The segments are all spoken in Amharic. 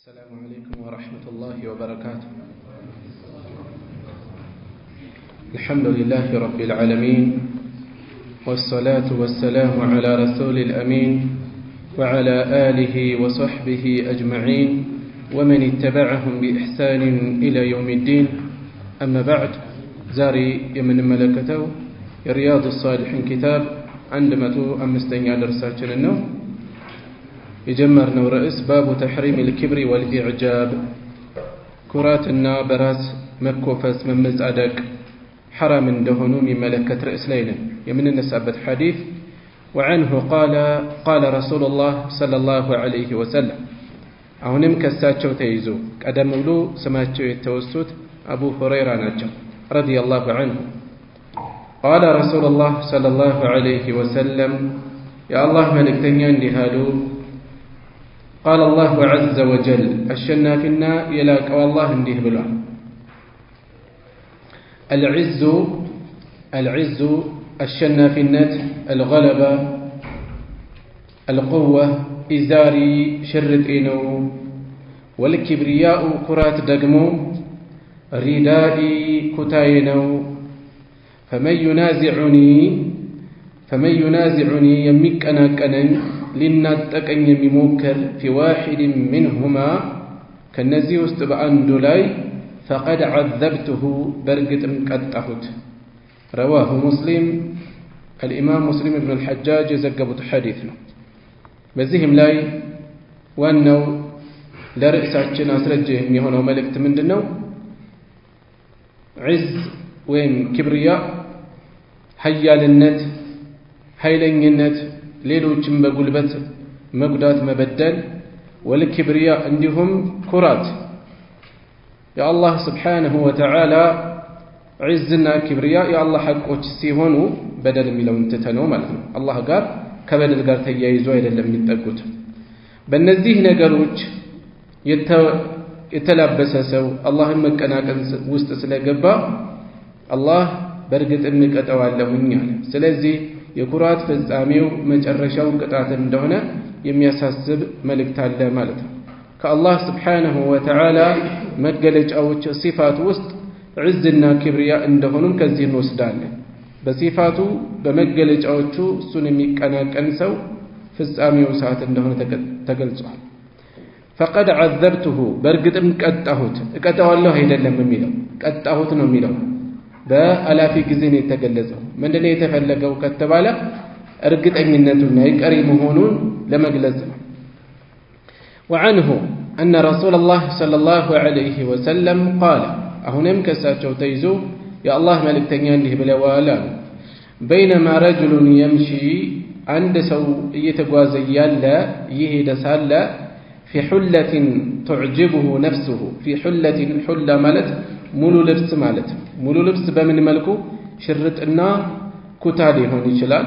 السلام عليكم ورحمة الله وبركاته. الحمد لله رب العالمين، والصلاة والسلام على رسول الأمين وعلى آله وصحبه أجمعين ومن اتبعهم بإحسان إلى يوم الدين. أما بعد، زاري يمن ملكته رياض الصالحين كتاب عندما أمستني على رسالة النوم يجمرنا رئيس باب تحريم الكبر والإعجاب. كراتنا براس مكوفس من مزعدك حرام دهنو من ملكة رئيس لينا يمن النسابة حديث. وعنه قال رسول الله صلى الله عليه وسلم أهنم كساتشو تيزو قدم له سماتشو يتوسط أبو هريرة نجم رضي الله عنه. قال رسول الله صلى الله عليه وسلم يا الله ملك تنيان لهالو قال الله عز وجل الشنا فينا يلاك والله انديه بلا العز الشنا في النت الغلبة القوة إزاري شرطينو والكبرياء كرات دقمو ردائي كتاينو فمن ينازعني يمك أنا كنن لنتقن يموكر في واحد منهما كالنزي استبعان دولاي فقد عذبته برقت مكتحت. رواه مسلم. الإمام مسلم بن الحجاج زقبت حديثنا بزيهم لاي وأنه لرئيساتنا أسرجه يهونه ملكت من دنو عز وين كبرياء حيالنت حيلنينت ሌሎችን በጉልበት መጉዳት መበደል ወልክብሪያ እንዲሁም ኩራት የአላህ Subhanahu Wa Ta'ala ዒዝና ክብሪያ የአላህ ሐቆች ሲሆኑ በደል የሚለውን ተተነው ማለት ነው። አላህ ጋር ከበደል ጋር ተያይዞ አይደለም የሚጠቁት። በእነዚህ ነገሮች የተላበሰ ሰው አላህን መቀናቀን ውስጥ ስለገባ አላህ በእርግጥ እንቀጣዋለሁኝ አለ። ስለዚህ የኩራት ፍጻሜው መጨረሻው ቅጣት እንደሆነ የሚያሳስብ መልእክት አለ ማለት ነው። ከአላህ Subhanahu Wa Ta'ala መገለጫዎች ሲፋት ውስጥ ዒዝና ክብሪያ እንደሆኑም ከዚህ እንወስዳለን። በሲፋቱ በመገለጫዎቹ እሱን የሚቀናቀን ሰው ፍጻሜው ሰዓት እንደሆነ ተገልጿል። فقد عذبته በእርግጥም ቀጣሁት። እቀጣዋለሁ አይደለም የሚለው ቀጣሁት ነው የሚለው በአላፊ ጊዜ ነው የተገለጸው። ምንድነው የተፈለገው ከተባለ እርግጠኝነቱና ይቀሪ መሆኑን ለመግለጽ ነው። وعنه أن رسول الله صلى الله عليه وسلم قال أهنم كساتشو تيزو يا الله ملكتني عنده بلوالا بينما رجل يمشي عند سو يتغازي يالا يهد سالا في حلة تعجبه نفسه في حلة حلة مالت ሙሉ ልብስ ማለት ነው። ሙሉ ልብስ በምን መልኩ ሽርጥና ኩታ ሊሆን ይችላል፣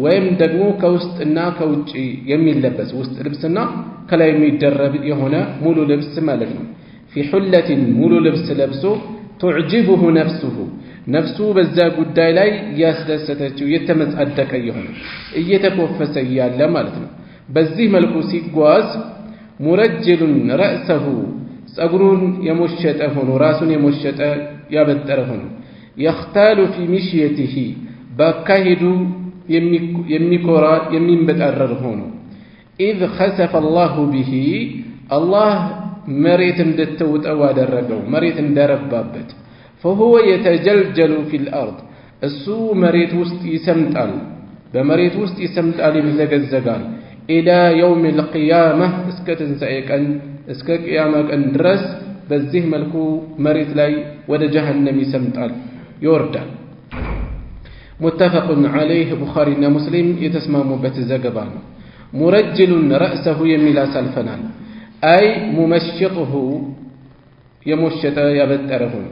ወይም ደግሞ ከውስጥና ከውጪ የሚለበስ ውስጥ ልብስና ከላይ የሚደረብ የሆነ ሙሉ ልብስ ማለት ነው። في حلة ሙሉ ልብስ ለብሶ تعجبه ነፍሱ በዛ ጉዳይ ላይ ያስደሰተችው የተመጻደቀ የሆነ እየተኮፈሰ ያለ ማለት ነው። በዚህ መልኩ ሲጓዝ ሙረጅሉን رأسه ጸጉሩን የሞሸጠ ሆኖ ራሱን የሞሸጠ ያበጠረ ሆኖ يختال في مشيته በካሄዱ የሚኮራ የሚንበጣረር ሆኖ إذ خسف الله به الله መሬት እንድትውጠው አደረገው መሬት እንደረባበት فهو يتجلجل في الأرض እሱ መሬት ውስጥ ይሰምጣል በመሬት ውስጥ ይሰምጣል ይዘገዘጋል إلى يوم القيامة እስከ ትንሣኤ ቀን እስከ ቅያማ ቀን ድረስ በዚህ መልኩ መሬት ላይ ወደ ጀሃነም ይሰምጣል ይወርዳል። متفق عليه ቡኻሪ እና ሙስሊም የተስማሙበት ዘገባ ነው። ሙረጅሉን رأسه የሚል አሳልፈናል። አይ ሙመሽጡሁ የሞሸጠ ያበጠረ ሆኖ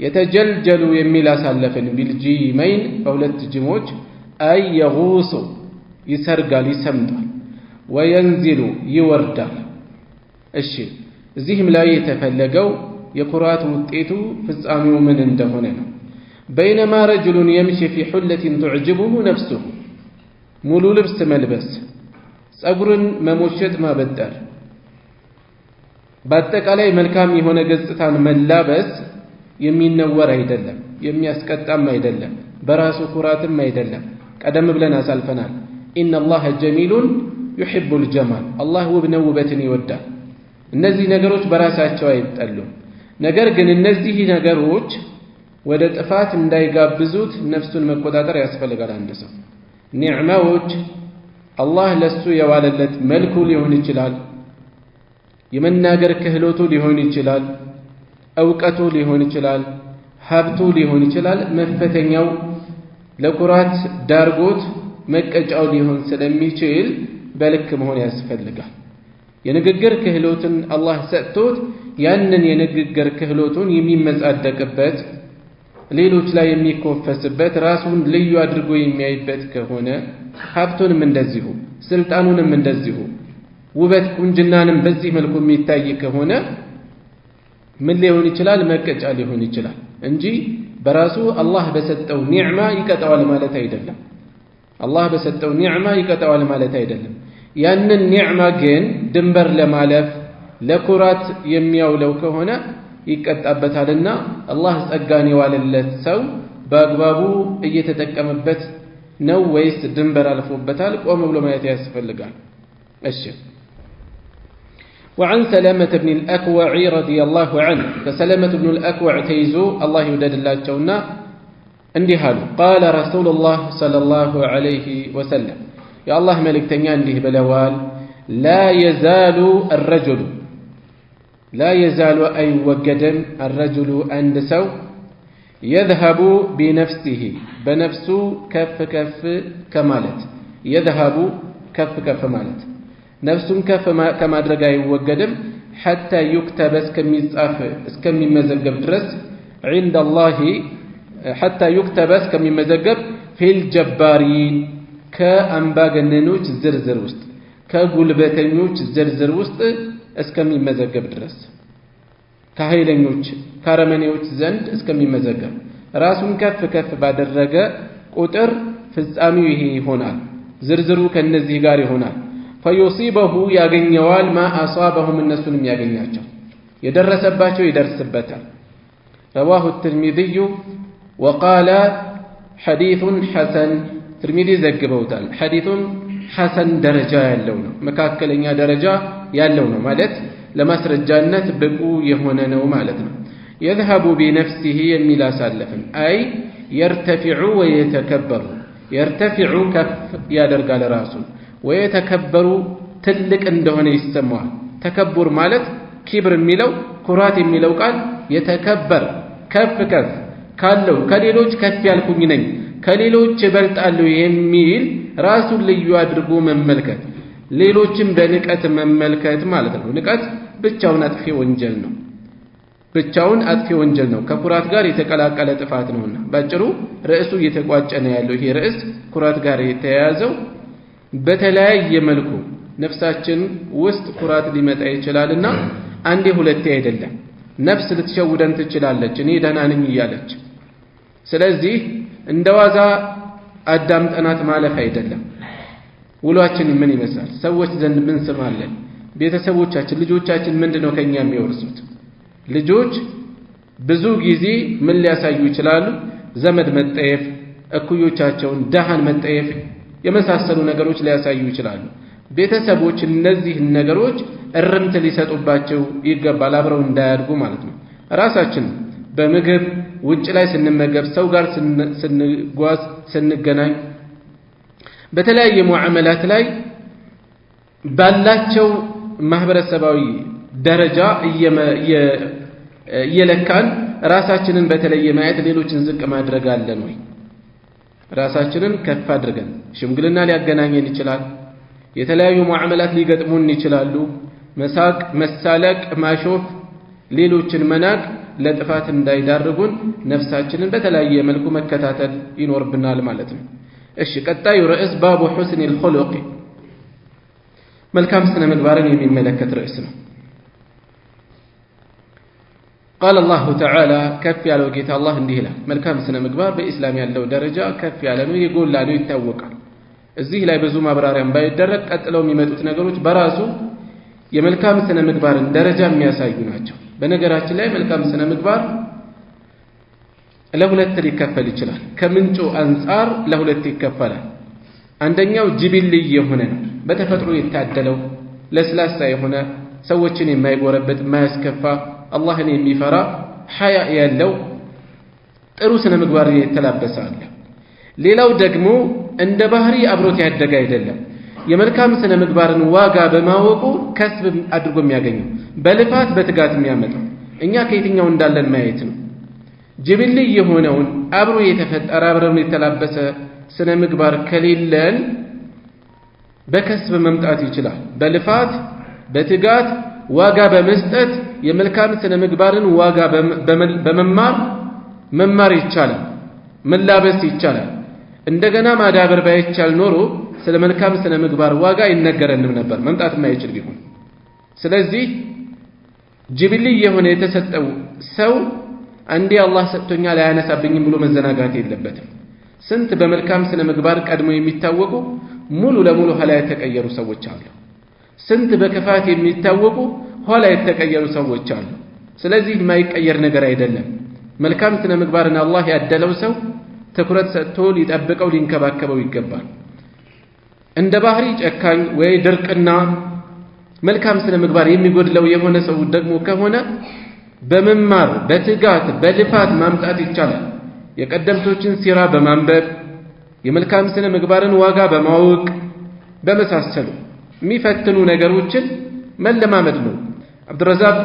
የተጀልጀሉ የሚል አሳለፈን ቢልጂመይን በሁለት ጅሞች አይ የغوص ይሰርጋል ይሰምጣል ወየንዚሉ ይወርዳል። እሺ እዚህም ላይ የተፈለገው የኩራት ውጤቱ ፍጻሜው ምን እንደሆነ ነው። بينما رجل يمشي في حلة تعجبه نفسه ሙሉ ልብስ መልበስ ጸጉርን መሞሸጥ ማበጠር በአጠቃላይ መልካም የሆነ ገጽታን መላበስ የሚነወር አይደለም፣ የሚያስቀጣም አይደለም፣ በራሱ ኩራትም አይደለም። ቀደም ብለን አሳልፈናል። ኢነላህ ጀሚሉን ዩሂቡል ጀማል፣ አላህ ውብ ነው፣ ውበትን ይወዳል። እነዚህ ነገሮች በራሳቸው አይጠሉም። ነገር ግን እነዚህ ነገሮች ወደ ጥፋት እንዳይጋብዙት ነፍሱን መቆጣጠር ያስፈልጋል። አንድ ሰው ኒዕማዎች አላህ ለሱ የዋለለት መልኩ ሊሆን ይችላል፣ የመናገር ክህሎቱ ሊሆን ይችላል፣ እውቀቱ ሊሆን ይችላል፣ ሀብቱ ሊሆን ይችላል። መፈተኛው ለኩራት ዳርጎት መቀጫው ሊሆን ስለሚችል በልክ መሆን ያስፈልጋል። የንግግር ክህሎትን አላህ ሰጥቶት ያንን የንግግር ክህሎቱን የሚመጻደቅበት፣ ሌሎች ላይ የሚኮፈስበት፣ ራሱን ልዩ አድርጎ የሚያይበት ከሆነ ሀብቱንም እንደዚሁ፣ ስልጣኑንም እንደዚሁ፣ ውበት ቁንጅናንም በዚህ መልኩ የሚታይ ከሆነ ምን ሊሆን ይችላል? መቀጫ ሊሆን ይችላል እንጂ በራሱ አላህ በሰጠው ኒዕማ ይቀጣዋል ማለት አይደለም። አላህ በሰጠው ኒዕማ ይቀጣዋል ማለት አይደለም። ያንን ኒዕማ ግን ድንበር ለማለፍ ለኩራት የሚያውለው ከሆነ ይቀጣበታልና አላህ ጸጋን የዋለለት ሰው በአግባቡ እየተጠቀመበት ነው ወይስ ድንበር አልፎበታል? ቆም ብሎ ማየት ያስፈልጋል። እሺ وعن سلامة بن الأكوع رضي الله عنه، فسلامة بن الأكوع تيزو الله يودد الله جونا اندهال قال رسول الله صلى الله عليه وسلم يا الله ملك تنيان له بلوال لا يزال أي وقدم الرجل عند سو يذهب بنفسه بنفسه كف كمالت يذهب كف مالت ነፍሱን ከፍ ከማድረግ አይወገድም حتى يكتب እስከሚመዘገብ ድረስ عند الله حتى يكتب እስከሚመዘገብ في الجبارين ከአምባገነኖች ዝርዝር ውስጥ ከጉልበተኞች ዝርዝር ውስጥ እስከሚመዘገብ ድረስ ከኃይለኞች ከአረመኔዎች ዘንድ እስከሚመዘገብ ራሱን ከፍ ባደረገ ቁጥር ፍጻሜው ይሄ ይሆናል። ዝርዝሩ ከነዚህ ጋር ይሆናል። فيصيبه ያገኘዋል ما أصابهم እነሱንም ያገኛቸው የደረሰባቸው ይደርስበታል። رواه الترمذي وقال حديث حسن ترمذي ዘግበውታል። حديث حسن ደረጃ ያለው ነው፣ መካከለኛ ደረጃ ያለው ነው ማለት ለማስረጃነት ብቁ የሆነ ነው ማለት ነው። يذهب بنفسه የሚል አሳለፍን أي يرتفع ويتكبر يرتفع ከፍ ያደርጋል ራሱን ወየተከበሩ ትልቅ እንደሆነ ይሰማዋል። ተከቡር ማለት ኪብር የሚለው ኩራት የሚለው ቃል የተከበር ከፍ ካለው ከሌሎች ከፍ ያልኩኝ ነኝ ከሌሎች እበልጣለሁ የሚል ራሱን ልዩ አድርጎ መመልከት፣ ሌሎችም በንቀት መመልከት ማለት ነው። ንቀት ብቻውን አጥፊ ወንጀል ነው። ብቻውን አጥፊ ወንጀል ነው፣ ከኩራት ጋር የተቀላቀለ ጥፋት ነውና ባጭሩ ርዕሱ እየተቋጨ ነው ያለው። ይሄ ርዕስ ኩራት ጋር የተያያዘው በተለያየ መልኩ ነፍሳችን ውስጥ ኩራት ሊመጣ ይችላልና አንዴ ሁለቴ አይደለም። ነፍስ ልትሸውደን ትችላለች እኔ ደህና ነኝ እያለች። ስለዚህ እንደዋዛ አዳምጠናት ማለፍ አይደለም። ውሏችን ምን ይመስላል? ሰዎች ዘንድ ምን ስም አለን? ቤተሰቦቻችን፣ ልጆቻችን ምንድነው ከኛ የሚወርሱት? ልጆች ብዙ ጊዜ ምን ሊያሳዩ ይችላሉ? ዘመድ መጠየፍ፣ እኩዮቻቸውን ደሃን መጠየፍ የመሳሰሉ ነገሮች ሊያሳዩ ይችላሉ። ቤተሰቦች እነዚህ ነገሮች እርምት ሊሰጡባቸው ይገባል፣ አብረው እንዳያድጉ ማለት ነው። ራሳችን በምግብ ውጭ ላይ ስንመገብ፣ ሰው ጋር ስንጓዝ፣ ስንገናኝ፣ በተለያየ ሙዓመላት ላይ ባላቸው ማህበረሰባዊ ደረጃ እየለካን ራሳችንን በተለየ ማየት ሌሎችን ዝቅ ማድረግ አለን ወይ? ራሳችንን ከፍ አድርገን ሽምግልና ሊያገናኘን ይችላል። የተለያዩ ሙዓመላት ሊገጥሙን ይችላሉ። መሳቅ፣ መሳለቅ፣ ማሾፍ፣ ሌሎችን መናቅ ለጥፋት እንዳይዳርጉን ነፍሳችንን በተለያየ መልኩ መከታተል ይኖርብናል ማለት ነው። እሺ ቀጣዩ ርዕስ ባቡ ሑስኒል ኹሉቅ፣ መልካም ስነ ምግባርን የሚመለከት ርዕስ ነው። قال الله تعالى كف ያለው ጌታ አላህ እንዲህ ይላል። መልካም ስነ ምግባር በእስላም ያለው ደረጃ ከፍ ያለ ነው፣ የጎላ ነው፣ ይታወቃል። እዚህ ላይ ብዙ ማብራሪያም ባይደረግ ቀጥለው የሚመጡት ነገሮች በራሱ የመልካም ስነ ምግባርን ደረጃ የሚያሳዩ ናቸው። በነገራችን ላይ መልካም ስነ ምግባር ለሁለት ሊከፈል ይችላል። ከምንጩ አንፃር ለሁለት ይከፈላል። አንደኛው ጅብሊ የሆነ ነው፣ በተፈጥሮ የታደለው ለስላሳ የሆነ ሰዎችን የማይጎረበት የማያስከፋ አላህን የሚፈራ ሐያ ያለው ጥሩ ስነ ምግባር የተላበሰ አለ። ሌላው ደግሞ እንደ ባህሪ አብሮት ያደገ አይደለም። የመልካም ስነ ምግባርን ዋጋ በማወቁ ከስብ አድርጎ የሚያገኘው በልፋት በትጋት የሚያመጣው እኛ ከየትኛው እንዳለን ማየት ነው። ጅብሊ የሆነውን አብሮ የተፈጠረ አብሮን የተላበሰ ስነ ምግባር ከሌለን በከስብ መምጣት ይችላል። በልፋት በትጋት ዋጋ በመስጠት የመልካም ስነ ምግባርን ዋጋ መማር ይቻላል፣ መላበስ ይቻላል። እንደገና ማዳበር ባይቻል ኖሮ ስለ መልካም ስነ ምግባር ዋጋ ይነገረንም ነበር መምጣት የማይችል ቢሆን። ስለዚህ ጅብሊ የሆነ የተሰጠው ሰው አንዴ አላህ ሰጥቶኛል አያነሳብኝም ብሎ መዘናጋት የለበትም። ስንት በመልካም ስነ ምግባር ቀድሞ የሚታወቁ ሙሉ ለሙሉ ኋላ የተቀየሩ ሰዎች አሉ። ስንት በክፋት የሚታወቁ ኋላ የተቀየሩ ሰዎች አሉ። ስለዚህ የማይቀየር ነገር አይደለም። መልካም ስነ ምግባርን አላህ ያደለው ሰው ትኩረት ሰጥቶ ሊጠብቀው ሊንከባከበው ይገባል። እንደ ባህሪ ጨካኝ ወይ ድርቅና መልካም ስነ ምግባር የሚጎድለው የሆነ ሰው ደግሞ ከሆነ በመማር በትጋት በልፋት ማምጣት ይቻላል። የቀደምቶችን ሲራ በማንበብ የመልካም ስነ ምግባርን ዋጋ በማወቅ በመሳሰሉ የሚፈትኑ ነገሮችን መለማመድ ነው። አብዱረዛቅ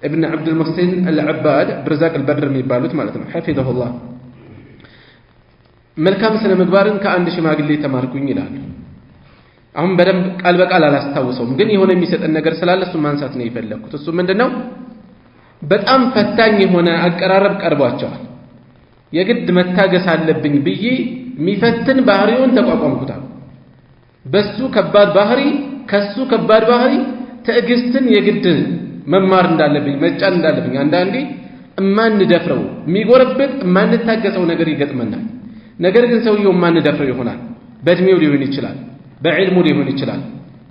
ابن عبد المحسن العباد عبدالرزاق البدر የሚባሉት ማለት ነው حفظه መልካም ስነ ምግባርን ከአንድ ሽማግሌ ተማርኩኝ ይላሉ። አሁን በደንብ ቃል በቃል አላስታውሰውም፣ ግን የሆነ የሚሰጠን ነገር ስላለ እሱ ማንሳት ነው የፈለኩት። እሱ ምንድነው በጣም ፈታኝ የሆነ አቀራረብ ቀርቧቸዋል። የግድ መታገስ አለብኝ ብዬ የሚፈትን ባህሪውን ተቋቋምኩታል። በሱ ከባድ ባህሪ ከሱ ከባድ ባህሪ ትዕግስትን የግድ መማር እንዳለብኝ መጫን እንዳለብኝ አንዳንዴ እማንደፍረው የሚጎረብጥ እማንታገሰው ነገር ይገጥመናል። ነገር ግን ሰውየው እማንደፍረው ይሆናል። በእድሜው ሊሆን ይችላል፣ በዕልሙ ሊሆን ይችላል፣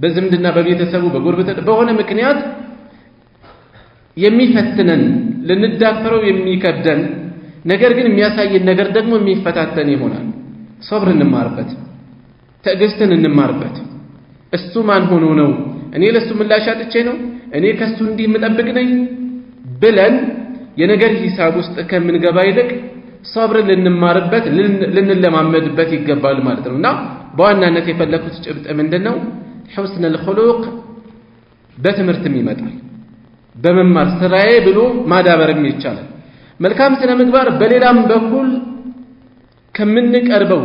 በዝምድና በቤተሰቡ በጎረቤት በሆነ ምክንያት የሚፈትነን ልንዳፈረው የሚከብደን ነገር ግን የሚያሳየን ነገር ደግሞ የሚፈታተን ይሆናል። ሶብር እንማርበት፣ ትዕግስትን እንማርበት። እሱ ማን ሆኖ ነው እኔ ለሱ ምላሽ አጥቼ ነው እኔ ከሱ እንዲህ የምጠብቅ ነኝ ብለን የነገር ሂሳብ ውስጥ ከምንገባ ይልቅ ሶብር ልንማርበት ልንለማመድበት ይገባል ማለት ነውና በዋናነት የፈለኩት ጭብጥ ምንድነው ሁስነል ኹሉቅ በትምህርትም ይመጣል፣ በመማር ስራዬ ብሎ ማዳበርም ይቻላል። መልካም ስነ ምግባር በሌላም በኩል ከምንቀርበው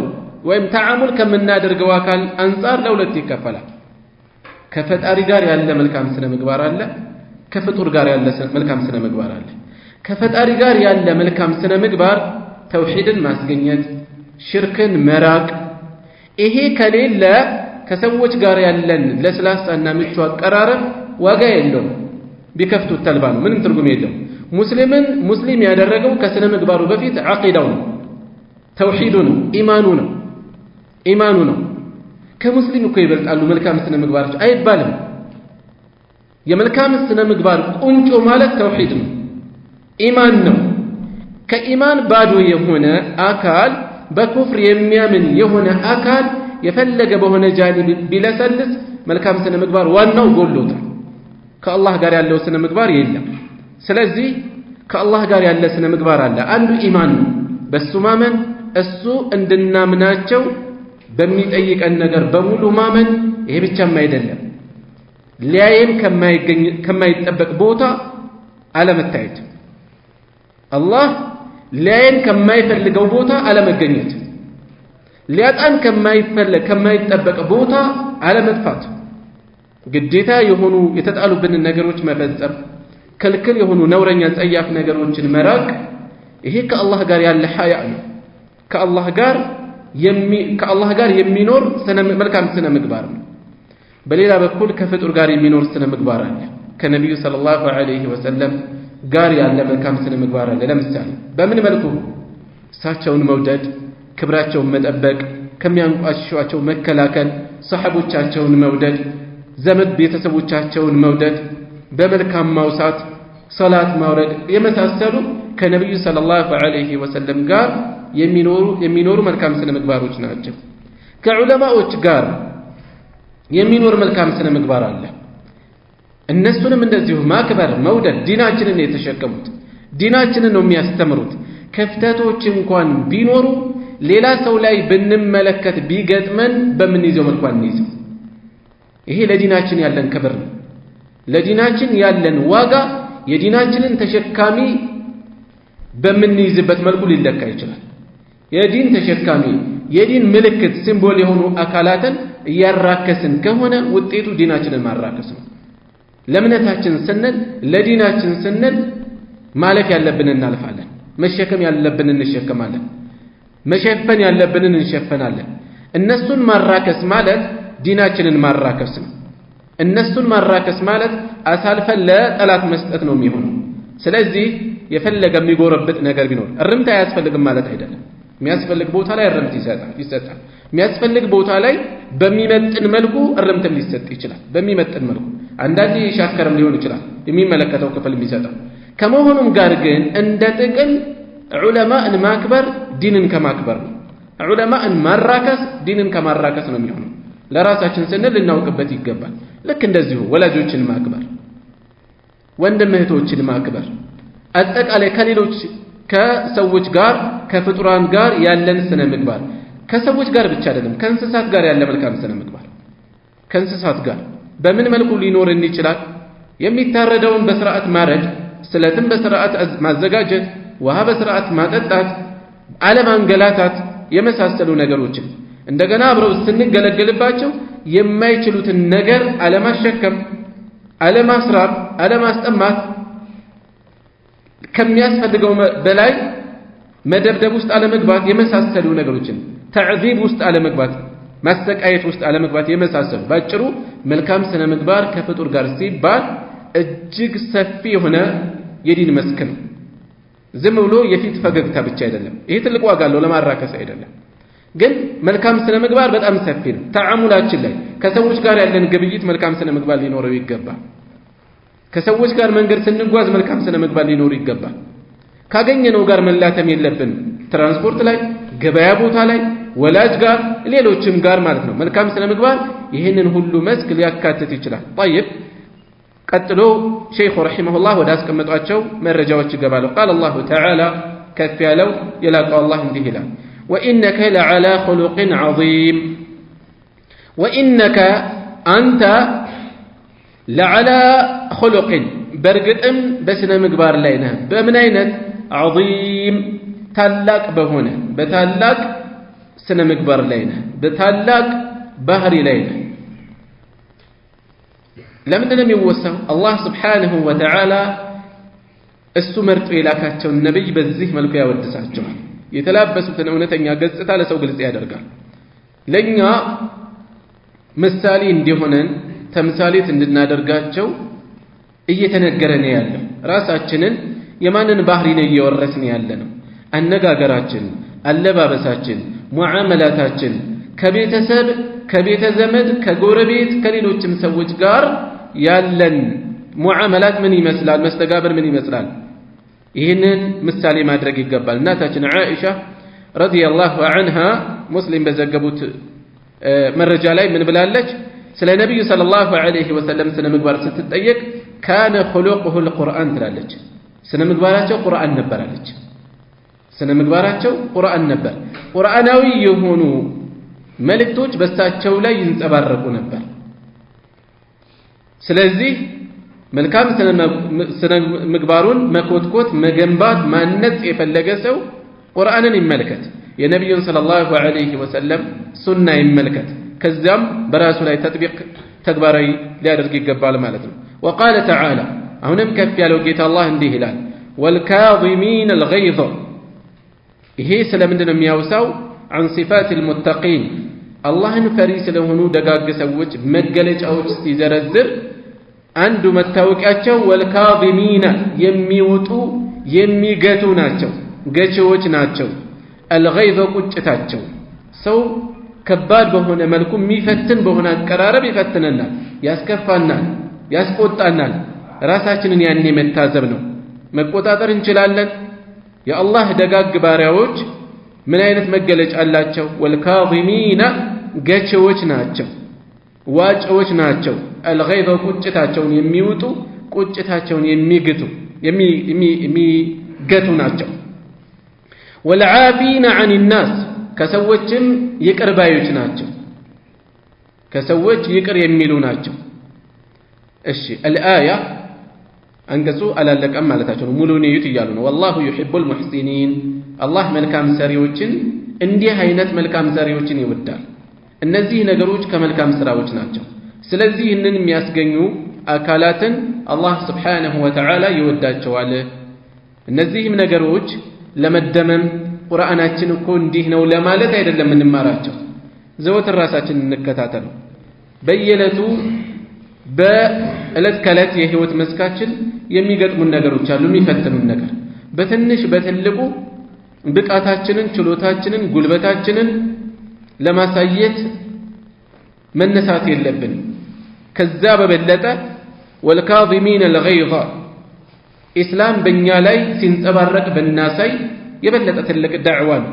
ወይም ተዓሙል ከምናደርገው አካል አንፃር ለሁለት ይከፈላል። ከፈጣሪ ጋር ያለ መልካም ስነ ምግባር አለ፣ ከፍጡር ጋር ያለ መልካም ስነ ምግባር አለ። ከፈጣሪ ጋር ያለ መልካም ስነ ምግባር ተውሂድን ማስገኘት፣ ሽርክን መራቅ። ይሄ ከሌለ ከሰዎች ጋር ያለን ለስላሳና ምቹ አቀራረብ ዋጋ የለውም። ቢከፍቱት ተልባ ነው፣ ምንም ትርጉም የለውም። ሙስሊም ያደረገው ከስነ ምግባሩ በፊት ዓቂዳው ነው፣ ተውሂዱ ነው፣ ኢማኑ ነው። ከሙስሊም እኮ ይበልጣሉ መልካም ስነ ምግባሮች አይባልም። የመልካም ስነ ምግባር ቁንጮ ማለት ተውሂድ ነው፣ ኢማን ነው። ከኢማን ባዶ የሆነ አካል በኩፍር የሚያምን የሆነ አካል የፈለገ በሆነ ጃኒብ ቢለሰልስ መልካም ስነ ምግባር ዋናው ጎሎታል። ከአላህ ጋር ያለው ስነ ምግባር የለም። ስለዚህ ከአላህ ጋር ያለ ስነ ምግባር አለ። አንዱ ኢማን ነው፣ በሱ ማመን፣ እሱ እንድናምናቸው በሚጠይቀን ነገር በሙሉ ማመን። ይሄ ብቻም አይደለም፣ ሊያየን ከማይጠበቅ ቦታ አለመታየት፣ አላህ ሊያየን ከማይፈልገው ቦታ አለመገኘት፣ ሊያጣን ከማይጠበቅ ቦታ አለመጥፋት፣ ግዴታ የሆኑ የተጣሉብንን ነገሮች መፈጸም፣ ክልክል የሆኑ ነውረኛ ጸያፍ ነገሮችን መራቅ። ይሄ ከአላህ ጋር ያለ ሐያ ነው። ከአላህ ጋር የሚኖር መልካም ስነ ምግባር ነው። በሌላ በኩል ከፍጡር ጋር የሚኖር ስነ ምግባር አለ። ከነቢዩ ሰለላሁ ዐለይሂ ወሰለም ጋር ያለ መልካም ስነ ምግባር አለ። ለምሳሌ በምን መልኩ? እሳቸውን መውደድ፣ ክብራቸውን መጠበቅ፣ ከሚያንቋሽሿቸው መከላከል፣ ሰሐቦቻቸውን መውደድ፣ ዘመድ ቤተሰቦቻቸውን መውደድ በመልካም ማውሳት ሶላት ማውረድ የመሳሰሉ ከነብዩ ሰለላሁ ዐለይሂ ወሰለም ጋር የሚኖሩ መልካም ስነ ምግባሮች ናቸው። ከዑለማዎች ጋር የሚኖር መልካም ስነ ምግባር አለ። እነሱንም እንደዚሁ ማክበር መውደድ ዲናችንን የተሸከሙት ዲናችንን ነው የሚያስተምሩት። ክፍተቶች እንኳን ቢኖሩ ሌላ ሰው ላይ ብንመለከት ቢገጥመን በምንይዘው መልኩ አንይዘው። ይሄ ለዲናችን ያለን ክብር ነው። ለዲናችን ያለን ዋጋ የዲናችንን ተሸካሚ በምንይዝበት መልኩ ሊለካ ይችላል። የዲን ተሸካሚ የዲን ምልክት ሲምቦል የሆኑ አካላትን እያራከስን ከሆነ ውጤቱ ዲናችንን ማራከስ ነው። ለእምነታችን ስንል ለዲናችን ስንል ማለፍ ያለብንን እናልፋለን፣ መሸከም ያለብንን እንሸከማለን፣ መሸፈን ያለብንን እንሸፈናለን። እነሱን ማራከስ ማለት ዲናችንን ማራከስ ነው። እነሱን ማራከስ ማለት አሳልፈን ለጠላት መስጠት ነው የሚሆነው። ስለዚህ የፈለገ የሚጎረብጥ ነገር ቢኖር እርምት አያስፈልግም ማለት አይደለም። የሚያስፈልግ ቦታ ላይ እርምት ይሰጣል። የሚያስፈልግ ቦታ ላይ በሚመጥን መልኩ እርምትም ሊሰጥ ይችላል። በሚመጥን መልኩ አንዳንዴ ይሻከርም ሊሆን ይችላል የሚመለከተው ክፍል የሚሰጠው። ከመሆኑም ጋር ግን እንደ ጥቅል ዑለማን ማክበር ዲንን ከማክበር ነው። ዑለማን ማራከስ ዲንን ከማራከስ ነው የሚሆነው። ለራሳችን ስንል ልናውቅበት ይገባል። ልክ እንደዚሁ ወላጆችን ማክበር፣ ወንድም እህቶችን ማክበር፣ አጠቃላይ ከሌሎች ከሰዎች ጋር ከፍጡራን ጋር ያለን ስነ ምግባር ከሰዎች ጋር ብቻ አይደለም ከእንስሳት ጋር ያለ መልካም ስነ ምግባር ከእንስሳት ጋር በምን መልኩ ሊኖርን ይችላል? የሚታረደውን በስርዓት ማረድ፣ ስለትም በስርዓት ማዘጋጀት፣ ውሃ በስርዓት ማጠጣት፣ አለማንገላታት የመሳሰሉ ነገሮችን እንደገና አብረው ስንገለገልባቸው የማይችሉትን ነገር አለማሸከም፣ አለማስራብ፣ አለማስጠማት፣ ከሚያስፈልገው በላይ መደብደብ ውስጥ አለመግባት የመሳሰሉ ነገሮችን ተዕዚብ ውስጥ አለመግባት፣ ማስተቃየት ውስጥ አለመግባት የመሳሰሉ ባጭሩ መልካም ስነ ምግባር ከፍጡር ጋር ሲባል እጅግ ሰፊ የሆነ የዲን መስክ ነው። ዝም ብሎ የፊት ፈገግታ ብቻ አይደለም። ይሄ ትልቅ ዋጋ አለው፣ ለማራከስ አይደለም። ግን መልካም ስነ ምግባር በጣም ሰፊ ነው። ተዓሙላችን ላይ ከሰዎች ጋር ያለን ግብይት መልካም ስነ ምግባር ሊኖረው ይገባል። ከሰዎች ጋር መንገድ ስንጓዝ መልካም ስነ ምግባር ሊኖር ይገባል። ካገኘነው ጋር መላተም የለብን። ትራንስፖርት ላይ፣ ገበያ ቦታ ላይ፣ ወላጅ ጋር፣ ሌሎችም ጋር ማለት ነው። መልካም ስነ ምግባር ይህንን ሁሉ መስክ ሊያካትት ይችላል። طيب ቀጥሎ ሸይኹ ረሂመሁላህ ወደ አስቀመጧቸው መረጃዎች ይገባሉ። ቃል አላሁ ተዓላ ከፍ ያለው የላቀው አላህ እንዲህ ይላል ወኢነከ ለዓላ ኹሉቅን ዐዚም ወኢነከ አንተ ለዓላ ኹሉቅን በእርግጥም በስነ ምግባር ላይ ነህ። በምን አይነት? ዐዚም ታላቅ በሆነ በታላቅ ስነ ምግባር ላይ ነህ፣ በታላቅ ባህሪ ላይ ነህ። ለምንድን ነው የሚወሳው? አላህ ስብሓንሁ ወተዓላ እሱ መርጦ የላካቸውን ነቢይ በዚህ መልኩ ያወድሳቸዋል። የተላበሱትን እውነተኛ ገጽታ ለሰው ግልጽ ያደርጋል። ለእኛ ምሳሌ እንዲሆነን ተምሳሌት እንድናደርጋቸው እየተነገረን ያለው ራሳችንን የማንን ባህሪ ነው እየወረስን ያለ ነው? አነጋገራችን፣ አለባበሳችን፣ ሙዓመላታችን ከቤተሰብ ከቤተ ዘመድ ከጎረቤት ከሌሎችም ሰዎች ጋር ያለን ሙዓመላት ምን ይመስላል? መስተጋብር ምን ይመስላል? ይህንን ምሳሌ ማድረግ ይገባል። እናታችን ዓኢሻ ረዲየላሁ ዐንሃ ሙስሊም በዘገቡት መረጃ ላይ ምን ብላለች? ስለ ነቢዩ ሰለላሁ ዐለይሂ ወሰለም ስነ ምግባር ስትጠየቅ ካነ ኹሉቁሁል ቁርአን ትላለች። ስነ ምግባራቸው ቁርአን ነበራለች። ስነ ምግባራቸው ቁርአን ነበር። ቁርአናዊ የሆኑ መልእክቶች በሳቸው ላይ ይንጸባረቁ ነበር። ስለዚህ መልካም ስነ ምግባሩን መኮትኮት፣ መገንባት፣ ማነጽ የፈለገ ሰው ቁርአንን ይመልከት፣ የነቢዩን ሰለላሁ ዐለይሂ ወሰለም ሱና ይመልከት። ከዚያም በራሱ ላይ ተጥቢቅ ተግባራዊ ሊያደርግ ይገባል ማለት ነው። ወቃለ ተዓላ አሁንም ከፍ ያለው ጌታ አላህ እንዲህ ይላል ወልካዚሚን አልገይዝ። ይሄ ስለምንድን ነው የሚያውሳው? عن صفات المتقين አላህን ፈሪ ስለሆኑ ደጋግ ሰዎች መገለጫዎች ሲዘረዝር አንዱ መታወቂያቸው ወልካዚሚና የሚወጡ የሚገቱ ናቸው፣ ገቺዎች ናቸው። አልገይዝ ቁጭታቸው ሰው ከባድ በሆነ መልኩ የሚፈትን በሆነ አቀራረብ ይፈትነናል፣ ያስከፋናል፣ ያስቆጣናል። ራሳችንን ያኔ መታዘብ ነው። መቆጣጠር እንችላለን። የአላህ ደጋግ ባሪያዎች ምን አይነት መገለጫ አላቸው? ወልካዚሚና ገቼዎች ናቸው፣ ዋጮች ናቸው። አልገይዘ ቁጭታቸውን የሚውጡ ቁጭታቸውን የሚገቱ ናቸው። ወልዓፊና ዐን ናስ ከሰዎችም ይቅር ባዮች ናቸው፣ ከሰዎች ይቅር የሚሉ ናቸው። እሺ አልአያ አንቀጹ አላለቀም ማለታቸው ነው። ሙሉውን እዩት እያሉ ነው። ወላሁ ዩሒቡል ሙሕሲኒን አላህ መልካም ሰሪዎችን እንዲህ አይነት መልካም ሰሪዎችን ይወዳል። እነዚህ ነገሮች ከመልካም ስራዎች ናቸው። ስለዚህ ይህንን የሚያስገኙ አካላትን አላህ ስብሓነሁ ወተዓላ ይወዳቸዋል። እነዚህም ነገሮች ለመደመም ቁርአናችን እኮ እንዲህ ነው ለማለት አይደለም እንማራቸው። ዘወትር ራሳችንን እንከታተሉ። በየዕለቱ በዕለት ከዕለት የህይወት መስካችን የሚገጥሙን ነገሮች አሉ፣ የሚፈትኑን ነገር። በትንሽ በትልቁ ብቃታችንን፣ ችሎታችንን፣ ጉልበታችንን ለማሳየት መነሳት የለብንም። ከዛ በበለጠ ወልካዚሚን አልገይዘ ኢስላም በእኛ ላይ ሲንጸባረቅ ብናሳይ የበለጠ ትልቅ ዳዕዋ ነው።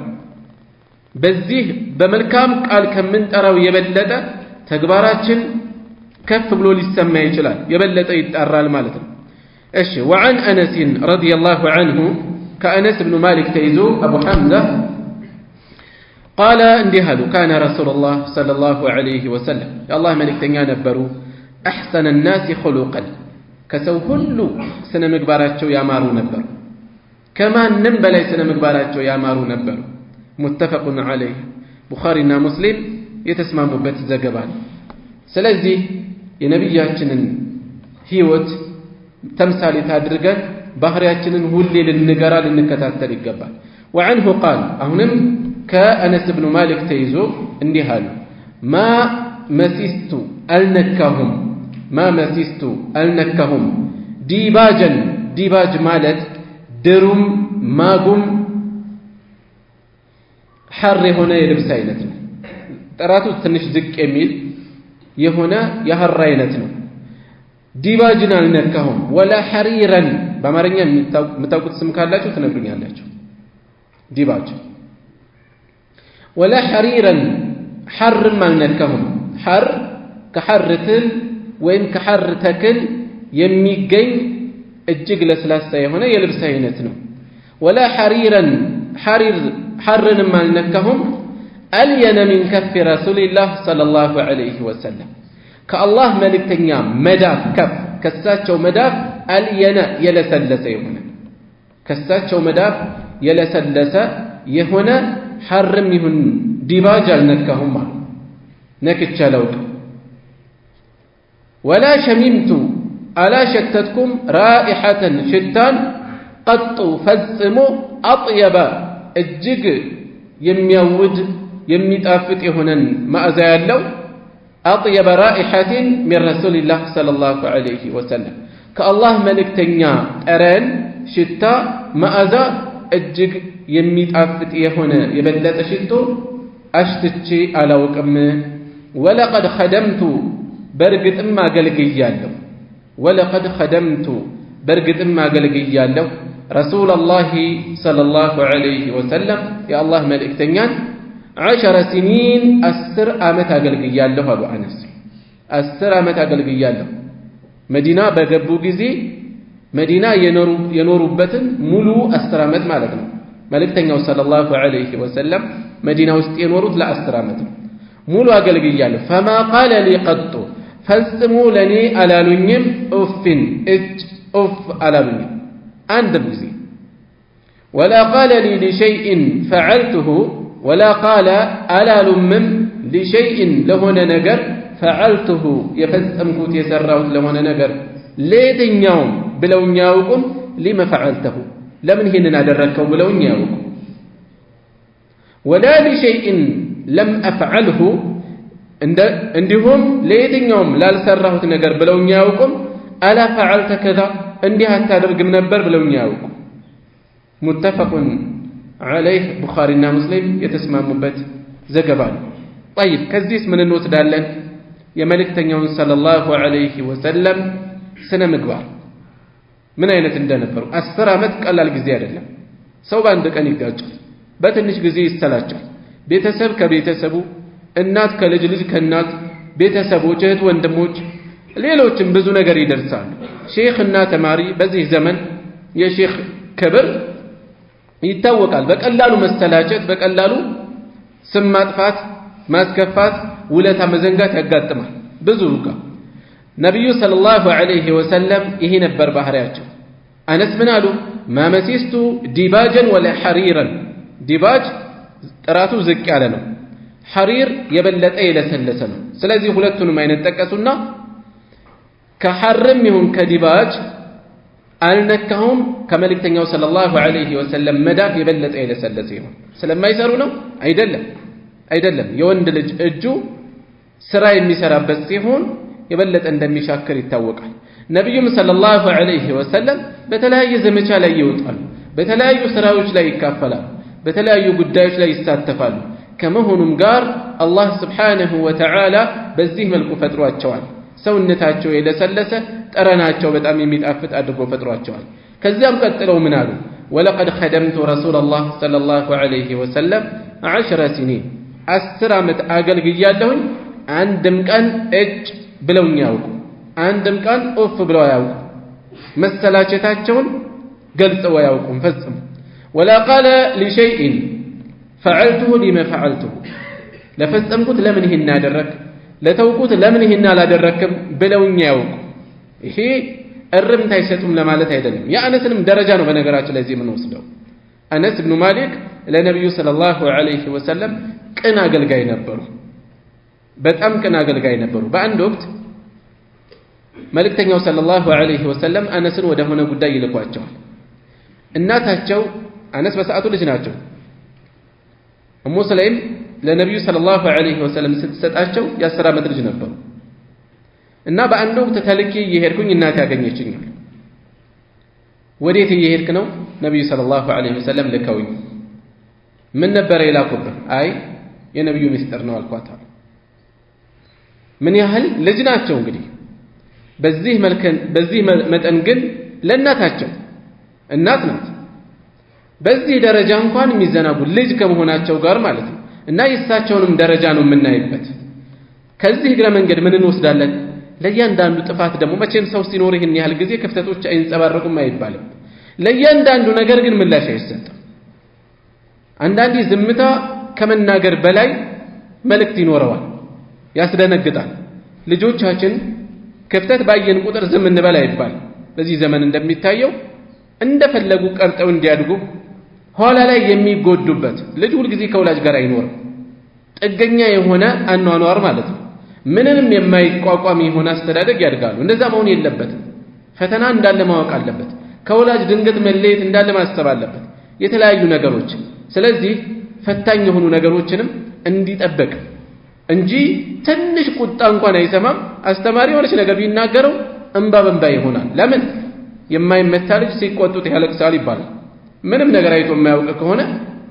በዚህ በመልካም ቃል ከምንጠራው የበለጠ ተግባራችን ከፍ ብሎ ሊሰማ ይችላል፣ የበለጠ ይጣራል ማለት ነው። እሺ ወዐን አነስ ረዲየላሁ ዐንሁ ከአነስ ብኑ ማሊክ ተይዞ አቡ ሐምዛ ቃለ እንዲህ አሉ ካነ ረሱሉላህ ሰለላሁ ዐለይሂ ወሰለም የአላህ መልእክተኛ ነበሩ አሕሰነ ናሲ ኹሉቀን ከሰው ሁሉ ስነ ምግባራቸው ያማሩ ነበሩ፣ ከማንም በላይ ስነ ምግባራቸው ያማሩ ነበሩ። ሙተፈቁን ዐለይህ ቡኻሪና ሙስሊም የተስማሙበት ዘገባ ነው። ስለዚህ የነቢያችንን ህይወት ተምሳሌት አድርገን ባህሪያችንን ሁሌ ልንገራ ልንከታተል ይገባል። ወዐንሁ ቃል አሁንም ከአነስ ብኑ ማሊክ ተይዞ እንዲህ አሉ ማ መሲስቱ አልነካሁም ዲባጀን ዲባጅ ማለት ድሩም ማጉም ሐር የሆነ የልብስ አይነት ነው። ጥራቱ ትንሽ ዝቅ የሚል የሆነ የሐር አይነት ነው። ዲባጅን አልነካሁም። ወላ ሐሪረን በአማርኛ የምታውቁት ስም ካላችሁ ትነግሩኛላችሁ። ዲባጅ ወላ ሐሪረን ሐርም አልነካሁም። ሐር ከሐር ትል ወይም ከሐር ተክል የሚገኝ እጅግ ለስላሳ የሆነ የልብስ አይነት ነው። ወላ ሐሪረን ሐርንም አልነካሁም። አልየነ ሚን ከፍ ረሱሊላህ ሰለላሁ ዐለይሂ ወሰለም ከአላህ መልእክተኛ መዳፍ ከፍ ከሳቸው መዳፍ አልየነ የለሰለሰ የሆነ ከሳቸው መዳፍ የለሰለሰ የሆነ ሐርም ይሁን ዲባጅ አልነካሁም አሉ። ነክቼ አላውቅም። ወላ ሸሚምቱ አላሸተትኩም ራኢሐተን ሽታን ቀጡ ፈጽሞ አጥየበ እጅግ የሚያውድ የሚጣፍጥ የሆነን መዓዛ ያለው አጥየበ ራኢሐቲን ሚን ረሱሊላህ ሰለላሁ ዐለይሂ ወሰለም ከአላህ መልእክተኛ ጠረን ሽታ መዓዛ እጅግ የሚጣፍጥ የሆነ የበለጠ ሽቶ አሽትቼ አላውቅም። ወለቀድ ኸደምቱ በርግጥም አገልግያለሁ። ወለቀድ ኸደምቱ በርግጥም አገልግያለሁ ረሱለላሂ ሰለላሁ ዐለይሂ ወሰለም የአላህ መልእክተኛን 10 ሲኒን 10 ዓመት አገልግያለሁ አሉ አነስ። 10 ዓመት አገልግያለሁ። መዲና በገቡ ጊዜ መዲና የኖሩበትን ሙሉ 10 ዓመት ማለት ነው። መልእክተኛው ሰለላሁ ዐለይሂ ወሰለም መዲና ውስጥ የኖሩት ለ10 ዓመት ነው። ሙሉ አገልግያለሁ። ፈማ ቃለ ሊ ቀጡ ፈጽሞ ለኔ አላሉኝም ኡፍን እጅ ኡፍ አላሉኝም አንድ ጊዜ። ወላ ቃለ ሊ ሊሸይእን ፈዐልቱሁ ወላ ቃለ አላሉምም ሊሸይእን ለሆነ ነገር ፈዐልቱሁ የፈጸምኩት የሰራሁት ለሆነ ነገር ለየትኛውም ብለውኝ አያውቁም። ሊመ ፈዐልተሁ ለምን ይህንን አደረግከው ብለውኝ አያውቁም። ወላ ሊሸይእን ለም አፍዐልሁ እንዲሁም ለየትኛውም ላልሰራሁት ነገር ብለውኝ አያውቁም። አላ ፈዐልተ ከዛ እንዲህ አታደርግም ነበር ብለውኝ አያውቁም። ሙተፈቁን ዐለይህ ቡኻሪና ሙስሊም የተስማሙበት ዘገባ ነው። طيب ከዚህስ ምን እንወስዳለን? የመልእክተኛውን ሰለላሁ ዐለይሂ ወሰለም ስነ ምግባር ምን አይነት እንደነበሩ። 10 ዓመት ቀላል ጊዜ አይደለም። ሰው በአንድ ቀን ይጋጫል፣ በትንሽ ጊዜ ይሰላቻል። ቤተሰብ ከቤተሰቡ፣ እናት ከልጅ፣ ልጅ ከእናት፣ ቤተሰቦች፣ እህት ወንድሞች፣ ሌሎችም ብዙ ነገር ይደርሳሉ። ሼኽና ተማሪ በዚህ ዘመን የሼኽ ክብር ይታወቃል። በቀላሉ መሰላቸት፣ በቀላሉ ስም ማጥፋት፣ ማስከፋት፣ ውለታ መዘንጋት ያጋጥማል ብዙ ጋር። ነቢዩ ሰለላሁ ዐለይሂ ወሰለም ይሄ ነበር ባህሪያቸው። አነስ ምን አሉ? ማመሲስቱ ዲባጀን ወላ ሐሪረን። ዲባጅ ጥራቱ ዝቅ ያለ ነው፣ ሐሪር የበለጠ የለሰለሰ ነው። ስለዚህ ሁለቱንም አይነት ጠቀሱና ከሐርም ይሁን ከዲባጅ አልነካሁም ከመልእክተኛው ሰለላሁ ዐለይሂ ወሰለም መዳፍ የበለጠ የለሰለሰ ይሁን። ስለማይሰሩ ነው? አይደለም። የወንድ ልጅ እጁ ስራ የሚሰራበት ሲሆን የበለጠ እንደሚሻክር ይታወቃል። ነቢዩም ሰለላሁ ዐለይሂ ወሰለም በተለያየ ዘመቻ ላይ ይወጣሉ፣ በተለያዩ ስራዎች ላይ ይካፈላሉ፣ በተለያዩ ጉዳዮች ላይ ይሳተፋሉ። ከመሆኑም ጋር አላህ ስብሓነሁ ወተዓላ በዚህ መልኩ ፈጥሯቸዋል። ሰውነታቸው የለሰለሰ፣ ጠረናቸው በጣም የሚጣፍጥ አድርጎ ፈጥሯቸዋል። ከዚያም ቀጥለው ምን አሉ? ወለቀድ ኸደምቱ ረሱለላህ ሰለላሁ ዐለይሂ ወሰለም 10 ሲኒን 10 ዓመት አገልግያለሁኝ፣ አንድም ቀን እጅ ብለውኝ ያውቁ፣ አንድም ቀን ኡፍ ብለው ያውቁ፣ መሰላቸታቸውን ገልጸው ያውቁም ፈጽሞ። ወላ ቃለ ሊሸይኢን ፈዐልቱሁ ሊመ ፈዐልቱሁ፣ ለፈጸምኩት ለምን ይህን አደረክ፣ ለተውኩት ለምን ይህን አላደረክም ብለውኝ ያውቁ። ይሄ እርምት አይሰጡም ለማለት አይደለም። የአነስንም ደረጃ ነው በነገራችን ላይ እዚህ የምንወስደው። አነስ ብኑ ማሊክ ለነቢዩ ሰለላሁ ዐለይሂ ወሰለም ቅን አገልጋይ ነበሩ፣ በጣም ቅን አገልጋይ ነበሩ። በአንድ ወቅት መልእክተኛው ሰለላሁ ዐለይሂ ወሰለም አነስን ወደ ሆነ ጉዳይ ይልኳቸዋል። እናታቸው አነስ በሰዓቱ ልጅ ናቸው። እሙ ሰለይም ለነቢዩ ሰለላሁ ዐለይሂ ወሰለም ስትሰጣቸው የ10 ዓመት ልጅ ነበሩ እና በአንድ ወቅት ተልኬ እየሄድኩኝ እናቴ ያገኘችኛል። ወዴት እየሄድክ ነው? ነቢዩ ሰለላሁ ዐለይሂ ወሰለም ልከውኝ። ምን ነበረ የላኩብህ? አይ የነቢዩ ምስጢር ነው አልኳት። ምን ያህል ልጅ ናቸው እንግዲህ። በዚህ መጠን ግን ለእናታቸው እናት ናት። በዚህ ደረጃ እንኳን የሚዘናጉ ልጅ ከመሆናቸው ጋር ማለት ነው። እና የእሳቸውንም ደረጃ ነው የምናይበት። ከዚህ እግረ መንገድ ምን እንወስዳለን? ለእያንዳንዱ ጥፋት ደግሞ መቼም ሰው ሲኖር ይህን ያህል ጊዜ ክፍተቶች አይንጸባረቁም አይባልም። ለእያንዳንዱ ነገር ግን ምላሽ አይሰጥም። አንዳንዴ ዝምታ ከመናገር በላይ መልእክት ይኖረዋል፣ ያስደነግጣል። ልጆቻችን ክፍተት ባየን ቁጥር ዝም እንበል አይባልም። በዚህ ዘመን እንደሚታየው እንደፈለጉ ቀርጠው እንዲያድጉ ኋላ ላይ የሚጎዱበት ልጅ ሁልጊዜ ከወላጅ ጋር አይኖርም። ጥገኛ የሆነ አኗኗር ማለት ነው። ምንንም የማይቋቋም የሆነ አስተዳደግ ያድጋሉ። እንደዛ መሆን የለበትም። ፈተና እንዳለ ማወቅ አለበት። ከወላጅ ድንገት መለየት እንዳለ ማሰብ አለበት። የተለያዩ ነገሮች። ስለዚህ ፈታኝ የሆኑ ነገሮችንም እንዲጠበቅ እንጂ ትንሽ ቁጣ እንኳን አይሰማም። አስተማሪ የሆነች ነገር ቢናገረው እንባ በእንባ ይሆናል። ለምን? የማይመታ ልጅ ሲቆጡት ያለቅሳል ይባላል። ምንም ነገር አይቶ የማያውቅ ከሆነ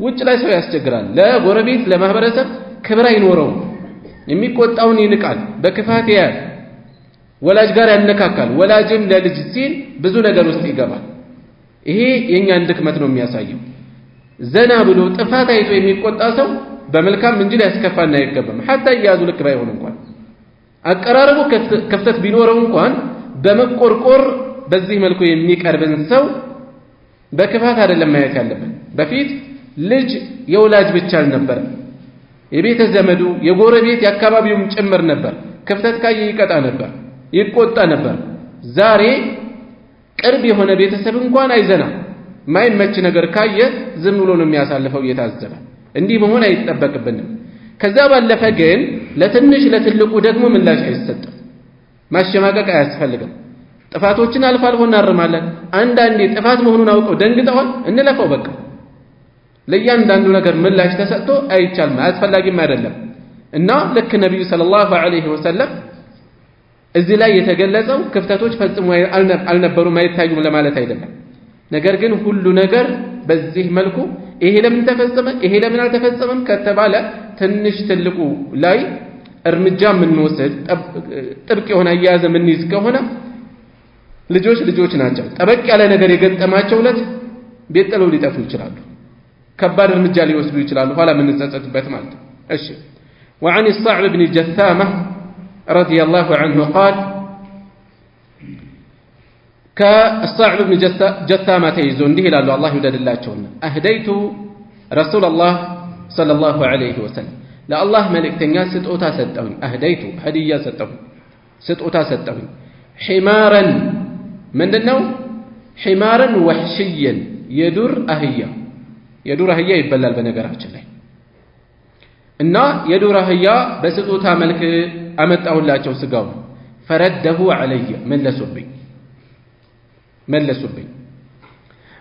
ውጭ ላይ ሰው ያስቸግራል። ለጎረቤት ለማህበረሰብ ክብር አይኖረውም። የሚቆጣውን ይንቃል፣ በክፋት ያያል፣ ወላጅ ጋር ያነካካል። ወላጅም ለልጅ ሲል ብዙ ነገር ውስጥ ይገባል። ይሄ የኛን ድክመት ነው የሚያሳየው። ዘና ብሎ ጥፋት አይቶ የሚቆጣ ሰው በመልካም እንጂ ሊያስከፋና አይገባም። ሐታ እያዙ ልክ ባይሆን እንኳን አቀራረቡ ክፍተት ቢኖረው እንኳን በመቆርቆር በዚህ መልኩ የሚቀርብን ሰው በክፋት አይደለም ማየት ያለብን። በፊት ልጅ የወላጅ ብቻ አልነበረም፣ የቤተ ዘመዱ፣ የጎረቤት፣ የአካባቢውም ጭምር ነበር። ክፍተት ካየ ይቀጣ ነበር፣ ይቆጣ ነበር። ዛሬ ቅርብ የሆነ ቤተሰብ እንኳን አይዘናም። ማይመች ነገር ካየ ዝም ብሎ ነው የሚያሳልፈው እየታዘበ። እንዲህ መሆን አይጠበቅብንም። ከዛ ባለፈ ግን ለትንሽ ለትልቁ ደግሞ ምላሽ አይሰጥም። ማሸማቀቅ አያስፈልግም። ጥፋቶችን አልፎ አልፎ እናርማለን። አንዳንዴ ጥፋት መሆኑን አውቀው ደንግጠዋል፣ እንለፈው በቃ። ለእያንዳንዱ ነገር ምላሽ ተሰጥቶ አይቻልም፣ አያስፈላጊም አይደለም። እና ልክ ነቢዩ ሰለላሁ ዐለይሂ ወሰለም እዚህ ላይ የተገለጸው ክፍተቶች ፈጽሞ አልነበሩም፣ አይታዩም ለማለት አይደለም። ነገር ግን ሁሉ ነገር በዚህ መልኩ ይሄ ለምን ተፈጸመ፣ ይሄ ለምን አልተፈጸመም ከተባለ ትንሽ ትልቁ ላይ እርምጃ የምንወስድ ጥብቅ የሆነ አያያዝ የምንይዝ ከሆነ ልጆች ናቸው። ጠበቅ ያለ ነገር የገጠማቸው ዕለት ቤት ጥለው ሊጠፉ ይችላሉ። ከባድ እርምጃ ሊወስዱ ይችላሉ። ኋላ የምንጸጸትበት ማለት ነው። እሺ وعن الصعب بن جثامة رضي الله عنه قال كالصعب بن جثامة تيزو እንዲህ ይላሉ አላህ ይወደድላቸውና أهديت رسول الله صلى الله عليه وسلم ለአላህ መልእክተኛ ስጦታ ሰጠሁኝ። أهديت هدية ሰጠሁኝ፣ ስጦታ ሰጠሁኝ። حمارا ምንድነው? حمارا وحشيا የዱር አህያ ይበላል በነገራችን ላይ እና የዱር አህያ በስጦታ መልክ አመጣሁላቸው ስጋው። ፈረደሁ علي መለሱብኝ።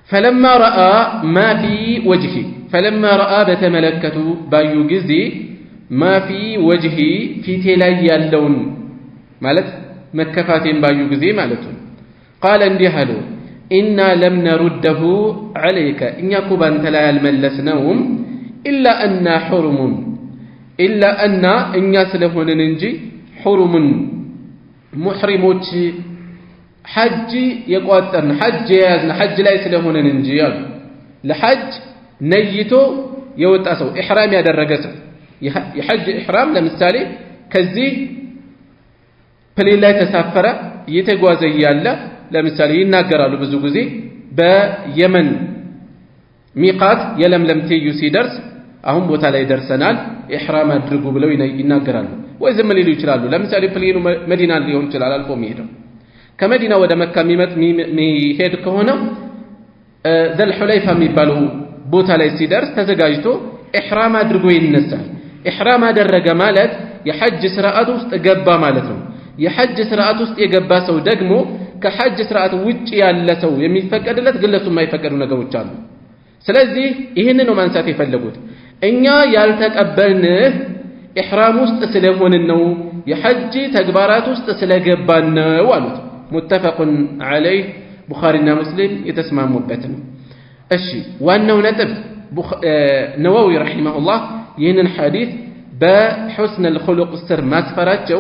فلما راى ما في وجهي فلما راى በተመለከቱ ባዩ ጊዜ ما في وجهي ፊቴ ላይ ያለውን ማለት መከፋቴን ባዩ ጊዜ ማለት ነው። قال እንዲህ አሉ إنا لم نرده عليك إنك بانت لا يلملسنهم إلا أن إن سلهون ننجي حرم محرموت حج يقواتن حج يازن حج لا يسلهون ننجي لحج نيتو يوتاسو إحرام يدرجسو يحج إحرام لمثالي كزي بلي لا تسافر يتجوازي يالا ለምሳሌ ይናገራሉ ብዙ ጊዜ በየመን ሚቃት የለምለም ትይዩ ሲደርስ አሁን ቦታ ላይ ደርሰናል ኢህራም አድርጉ ብለው ይናገራሉ። ወይ ዝም ሊሉ ይችላሉ። ለምሳሌ ፕሌኑ መዲና ሊሆን ይችላል አልፎ የሚሄደው ከመዲና ወደ መካ የሚሄድ ከሆነ ዘልሁለይፋ የሚባለው ቦታ ላይ ሲደርስ ተዘጋጅቶ ኢህራም አድርጎ ይነሳል። ኢህራም አደረገ ማለት የሐጅ ስርዓት ውስጥ ገባ ማለት ነው። የሐጅ ስርዓት ውስጥ የገባ ሰው ደግሞ ከሐጅ ስርዓት ውጪ ያለ ሰው የሚፈቀድለት ግለሱ የማይፈቀዱ ነገሮች አሉ። ስለዚህ ይህንን ነው ማንሳት የፈለጉት። እኛ ያልተቀበልንህ ኢህራም ውስጥ ስለሆንን ነው፣ የሐጅ ተግባራት ውስጥ ስለገባን ነው አሉት። ሙተፈቁን ዐለይህ ቡኻሪና ሙስሊም የተስማሙበት ነው። እሺ ዋናው ነጥብ ነወዊ ረሂመሁላህ ይህንን ሐዲስ በሑስን አልኹሉቅ ስር ማስፈራቸው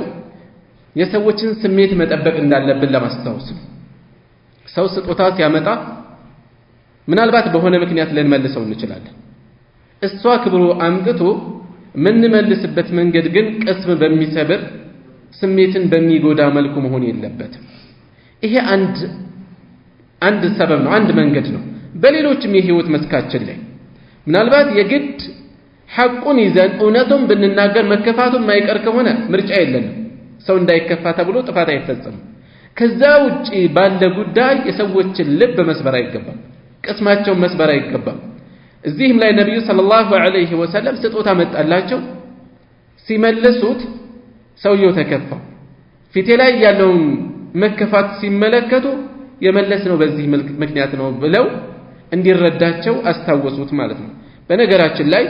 የሰዎችን ስሜት መጠበቅ እንዳለብን ለማስታወስ ነው። ሰው ስጦታ ሲያመጣ ምናልባት በሆነ ምክንያት ልንመልሰው እንችላለን። እሷ ክብሩ አምጥቶ የምንመልስበት መንገድ ግን ቅስም በሚሰብር ስሜትን በሚጎዳ መልኩ መሆን የለበትም። ይሄ አንድ ሰበብ ነው፣ አንድ መንገድ ነው። በሌሎችም የህይወት መስካችን ላይ ምናልባት የግድ ሐቁን ይዘን እውነቱን ብንናገር መከፋቱን ማይቀር ከሆነ ምርጫ የለንም። ሰው እንዳይከፋ ተብሎ ጥፋት አይፈጸም። ከዛ ውጪ ባለ ጉዳይ የሰዎችን ልብ መስበር አይገባም፣ ቅስማቸውን መስበር አይገባም። እዚህም ላይ ነብዩ ሰለላሁ ዐለይሂ ወሰለም ስጦታ መጣላቸው። ሲመልሱት ሰውየው ተከፋ። ፊቴ ላይ ያለውን መከፋት ሲመለከቱ የመለስነው በዚህ ምክንያት ነው ብለው እንዲረዳቸው አስታወሱት ማለት ነው። በነገራችን ላይ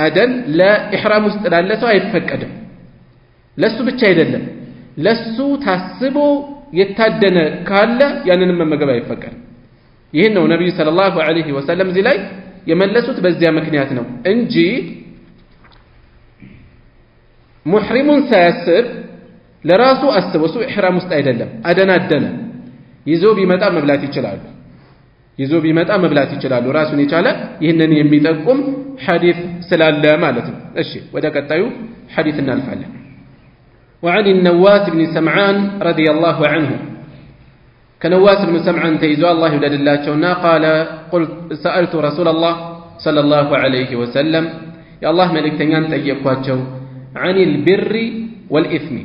አደን ለኢህራም ውስጥ ላለ ሰው አይፈቀድም። ለሱ ብቻ አይደለም፣ ለሱ ታስቦ የታደነ ካለ ያንንም መመገብ አይፈቀድም። ይህን ነው ነብዩ ሰለላሁ ዐለይሂ ወሰለም እዚህ ላይ የመለሱት በዚያ ምክንያት ነው እንጂ ሙህሪሙን ሳያስብ ለራሱ አስቦ እሱ ኢህራም ውስጥ አይደለም አደነ ይዞ ቢመጣ መብላት ይችላሉ። ራሱን የቻለ ይህንን የሚጠቁም ሐዲስ ስላለ ማለት ነው። እሺ ወደ ቀጣዩ ሐዲስ እናልፋለን። وعن النواس بن سمعان رضي الله عنه كنواس بن سمعان تيزو الله يولد الله شونا قال قلت سألت رسول الله صلى الله عليه وسلم يا الله ملك تنيان تيقواتشو عن البر والإثم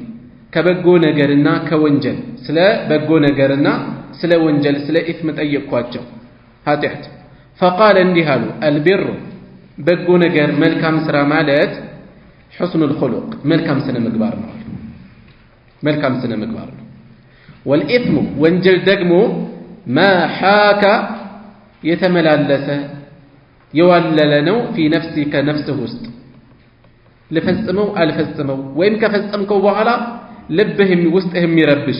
كبقو نقرنا كونجل سلا بقو نقرنا سلا ونجل سلا إثم تيقواتشو هاتحت فقال اندهالو البر بقو نقر ملكام سرا مالت حسن الخلق ملكام سنة مقبار والإثم وانجل دقمو ما حاك يتملالس يوللنو في نفسك نفسه است لفزمو الفزمو وين كفزمكو بحالا لبهم وسطهم يربش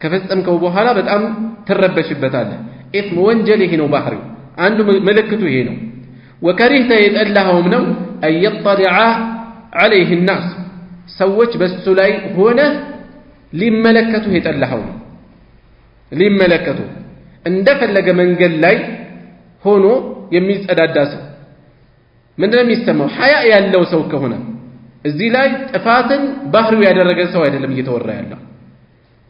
كفزمكو بحالا بتأم تربش بتاله إثم وانجل هنا بحري عنده ملكته هنا وكرهت يتألههم نو أن يطلع عليه الناس سوّج بالسلاي هنا لملكته يتألههم لملكته اندفل لك من قال لي هونو يميز أداداسه من لم يستمعوا حياء يالله سوك هنا الزلاي تفاتن بحر يادرق سوى لم يتورى يالله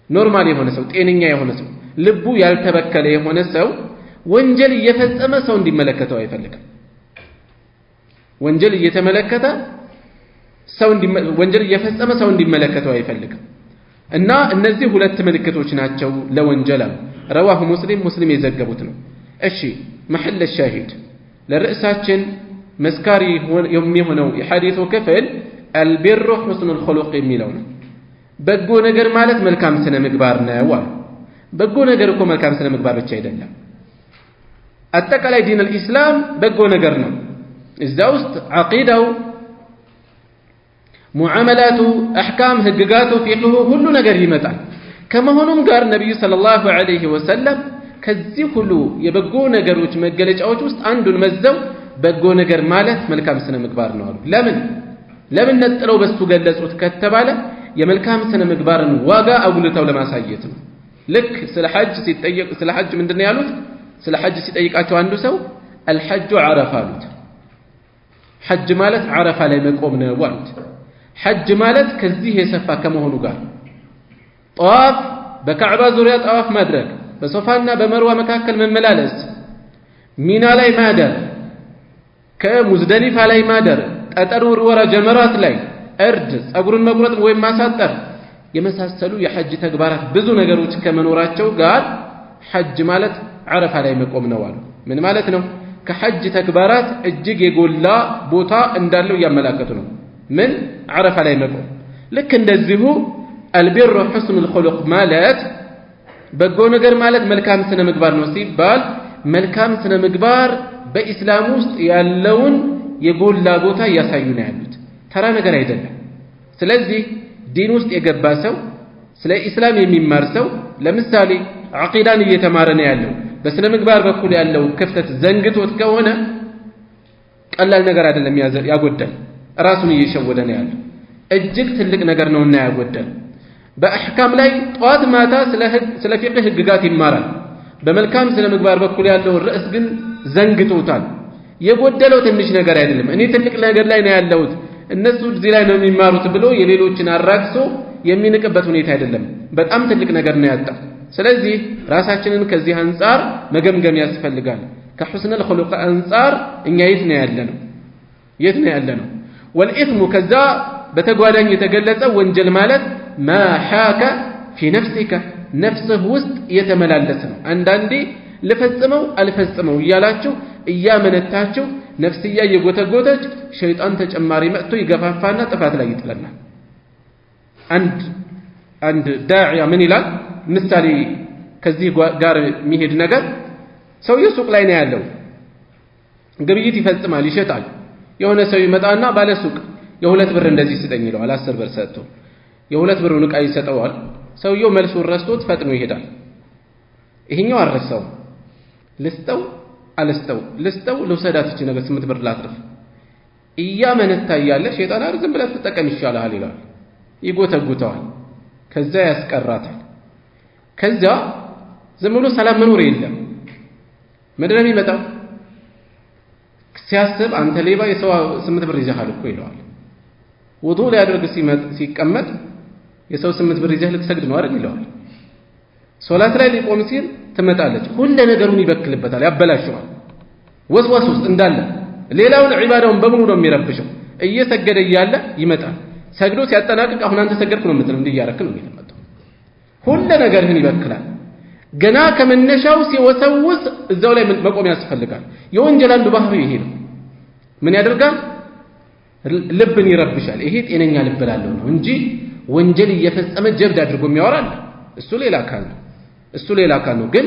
نورمالي هنا سو تينينيا هنا سو لبو يالتبكالي هنا سو ወንጀል እየፈጸመ ሰው እንዲመለከተው አይፈልግም ወንጀል እየተመለከተ ሰው ወንጀል እየፈጸመ ሰው እንዲመለከተው አይፈልግም እና እነዚህ ሁለት ምልክቶች ናቸው ለወንጀል رواه مسلم የዘገቡት ነው እሺ محل الشاهد ለርዕሳችን መስካሪ የሚሆነው የሐዲሱ ክፍል البر حسن الخلق የሚለው ነው በጎ ነገር ማለት መልካም ስነ ምግባር ነው በጎ ነገር እኮ መልካም ስነ ምግባር ብቻ አይደለም አጠቃላይ ዲን الاسلام በጎ ነገር ነው እዛ ውስጥ አቂዳው ሙዓመላቱ አህካም ህግጋቱ ፊቅሁ ሁሉ ነገር ይመጣል ከመሆኑም ጋር ነብዩ ሰለላሁ ዐለይሂ ወሰለም ከዚህ ሁሉ የበጎ ነገሮች መገለጫዎች ውስጥ አንዱን መዘው በጎ ነገር ማለት መልካም ስነ ምግባር ነው አሉ ለምን ነጥለው በሱ ገለጹት ከተባለ የመልካም ስነ ምግባርን ዋጋ አጉልተው ለማሳየት ነው ልክ ስለ ሐጅ ምንድነው ያሉት ስለ ሐጅ ሲጠይቃቸው አንዱ ሰው الحج عرفه አሉት ሐጅ ማለት عرفه ላይ መቆም ነው አሉት ሐጅ ማለት ከዚህ የሰፋ ከመሆኑ ጋር ጧፍ በካዕባ ዙሪያ ጧፍ ማድረግ በሶፋና በመርዋ መካከል መመላለስ ሚና ላይ ማደር ከሙዝደሊፋ ላይ ማደር ጠጠር ወርወራ ጀመራት ላይ እርድ ጸጉርን መቁረጥ ወይም ማሳጠር የመሳሰሉ የሐጅ ተግባራት ብዙ ነገሮች ከመኖራቸው ጋር ሐጅ ማለት عرفه ላይ መቆም ነው አሉ ምን ማለት ነው ከሐጅ ተግባራት እጅግ የጎላ ቦታ እንዳለው ያመላከቱ ነው ምን عرفه ላይ መቆም ልክ እንደዚሁ البر حسن الخلق ማለት በጎ ነገር ማለት መልካም ስነ ምግባር ነው ሲባል መልካም ስነ ምግባር በእስላም ውስጥ ያለውን የጎላ ቦታ ያሳዩ ነው ያሉት ተራ ነገር አይደለም ስለዚህ ዲን ውስጥ የገባ ሰው ስለ እስላም የሚማር ሰው ለምሳሌ አቂዳን እየተማረ ነው ያለው በስነ ምግባር በኩል ያለው ክፍተት ዘንግቶት ከሆነ ቀላል ነገር አይደለም ያጎደል ራሱን እየሸወደ ነው ያለው እጅግ ትልቅ ነገር ነውና ያጎደል በአህካም ላይ ጧት ማታ ስለ ፊቅህ ህግጋት ይማራል በመልካም ስነ ምግባር በኩል ያለው ርዕስ ግን ዘንግቶታል የጎደለው ትንሽ ነገር አይደለም እኔ ትልቅ ነገር ላይ ነው ያለሁት እነሱ እዚህ ላይ ነው የሚማሩት ብሎ የሌሎችን አራክሶ የሚንቅበት ሁኔታ አይደለም በጣም ትልቅ ነገር ነው ያጣው ስለዚህ ራሳችንን ከዚህ አንፃር መገምገም ያስፈልጋል ከሁስነ الخلق አንፃር እኛ የት ነው ያለነው والإثم ከዛ በተጓዳኝ የተገለጸ ወንጀል ማለት ما حاك في نفسك ነፍስህ ውስጥ የተመላለሰ ነው አንዳንዴ ለፈጽመው አልፈጽመው እያላችሁ እያመነታችሁ ነፍስያ የጎተጎተች ሸይጣን ተጨማሪ መጥቶ ይገፋፋና ጥፋት ላይ ይጥለናል አንድ ዳዒያ ምን ይላል ምሳሌ ከዚህ ጋር የሚሄድ ነገር ሰውየው ሱቅ ላይ ነው ያለው ግብይት ይፈጽማል ይሸጣል የሆነ ሰው ይመጣና ባለ ሱቅ የሁለት ብር እንደዚህ ስጠኝ ይለዋል 10 ብር ሰጥቶ የሁለት ብሩን ዕቃ ይሰጠዋል ሰውየው መልሱን ረስቶት ፈጥኖ ይሄዳል ይሄኛው አረሳው ልስጠው ልውሰዳት እቺ ነገር 8 ብር ላትርፍ እያመነታ ያለ ሸይጣን ዝም ብለህ ተጠቀም ይሻላል ይላል ይጎተጉተዋል ከዛ ያስቀራታል ከዛ ዝም ብሎ ሰላም መኖር የለም ምንድነው የሚመጣው ሲያስብ አንተ ሌባ የሰው 8 ብር ይዘሃል እኮ ይለዋል ውዱእ ላይ አድርግ ሲቀመጥ የሰው 8 ብር ይዘህ ልትሰግድ ነው አይደል ይለዋል ሶላት ላይ ሊቆም ሲል ትመጣለች ሁሉ ነገሩን ይበክልበታል ያበላሽዋል ወስዋስ ውስጥ እንዳለ ሌላውን ዒባዳውን በሙሉ ነው የሚረብሸው እየሰገደ እያለ ይመጣል ሰግዶ ሲያጠናቅቅ አሁን አንተ ሰገድኩ ነው የምትለው እንዲያረክ ነው የሚመጣው ሁሉ ነገርህን ይበክላል ገና ከመነሻው ሲወሰውስ እዛው ላይ መቆም ያስፈልጋል የወንጀል አንዱ ባህሪ ይሄ ነው ምን ያደርጋል ልብን ይረብሻል ይሄ ጤነኛ ልብ ላለው ነው እንጂ ወንጀል እየፈጸመ ጀብድ አድርጎ የሚያወራል እሱ ሌላ አካል ነው ግን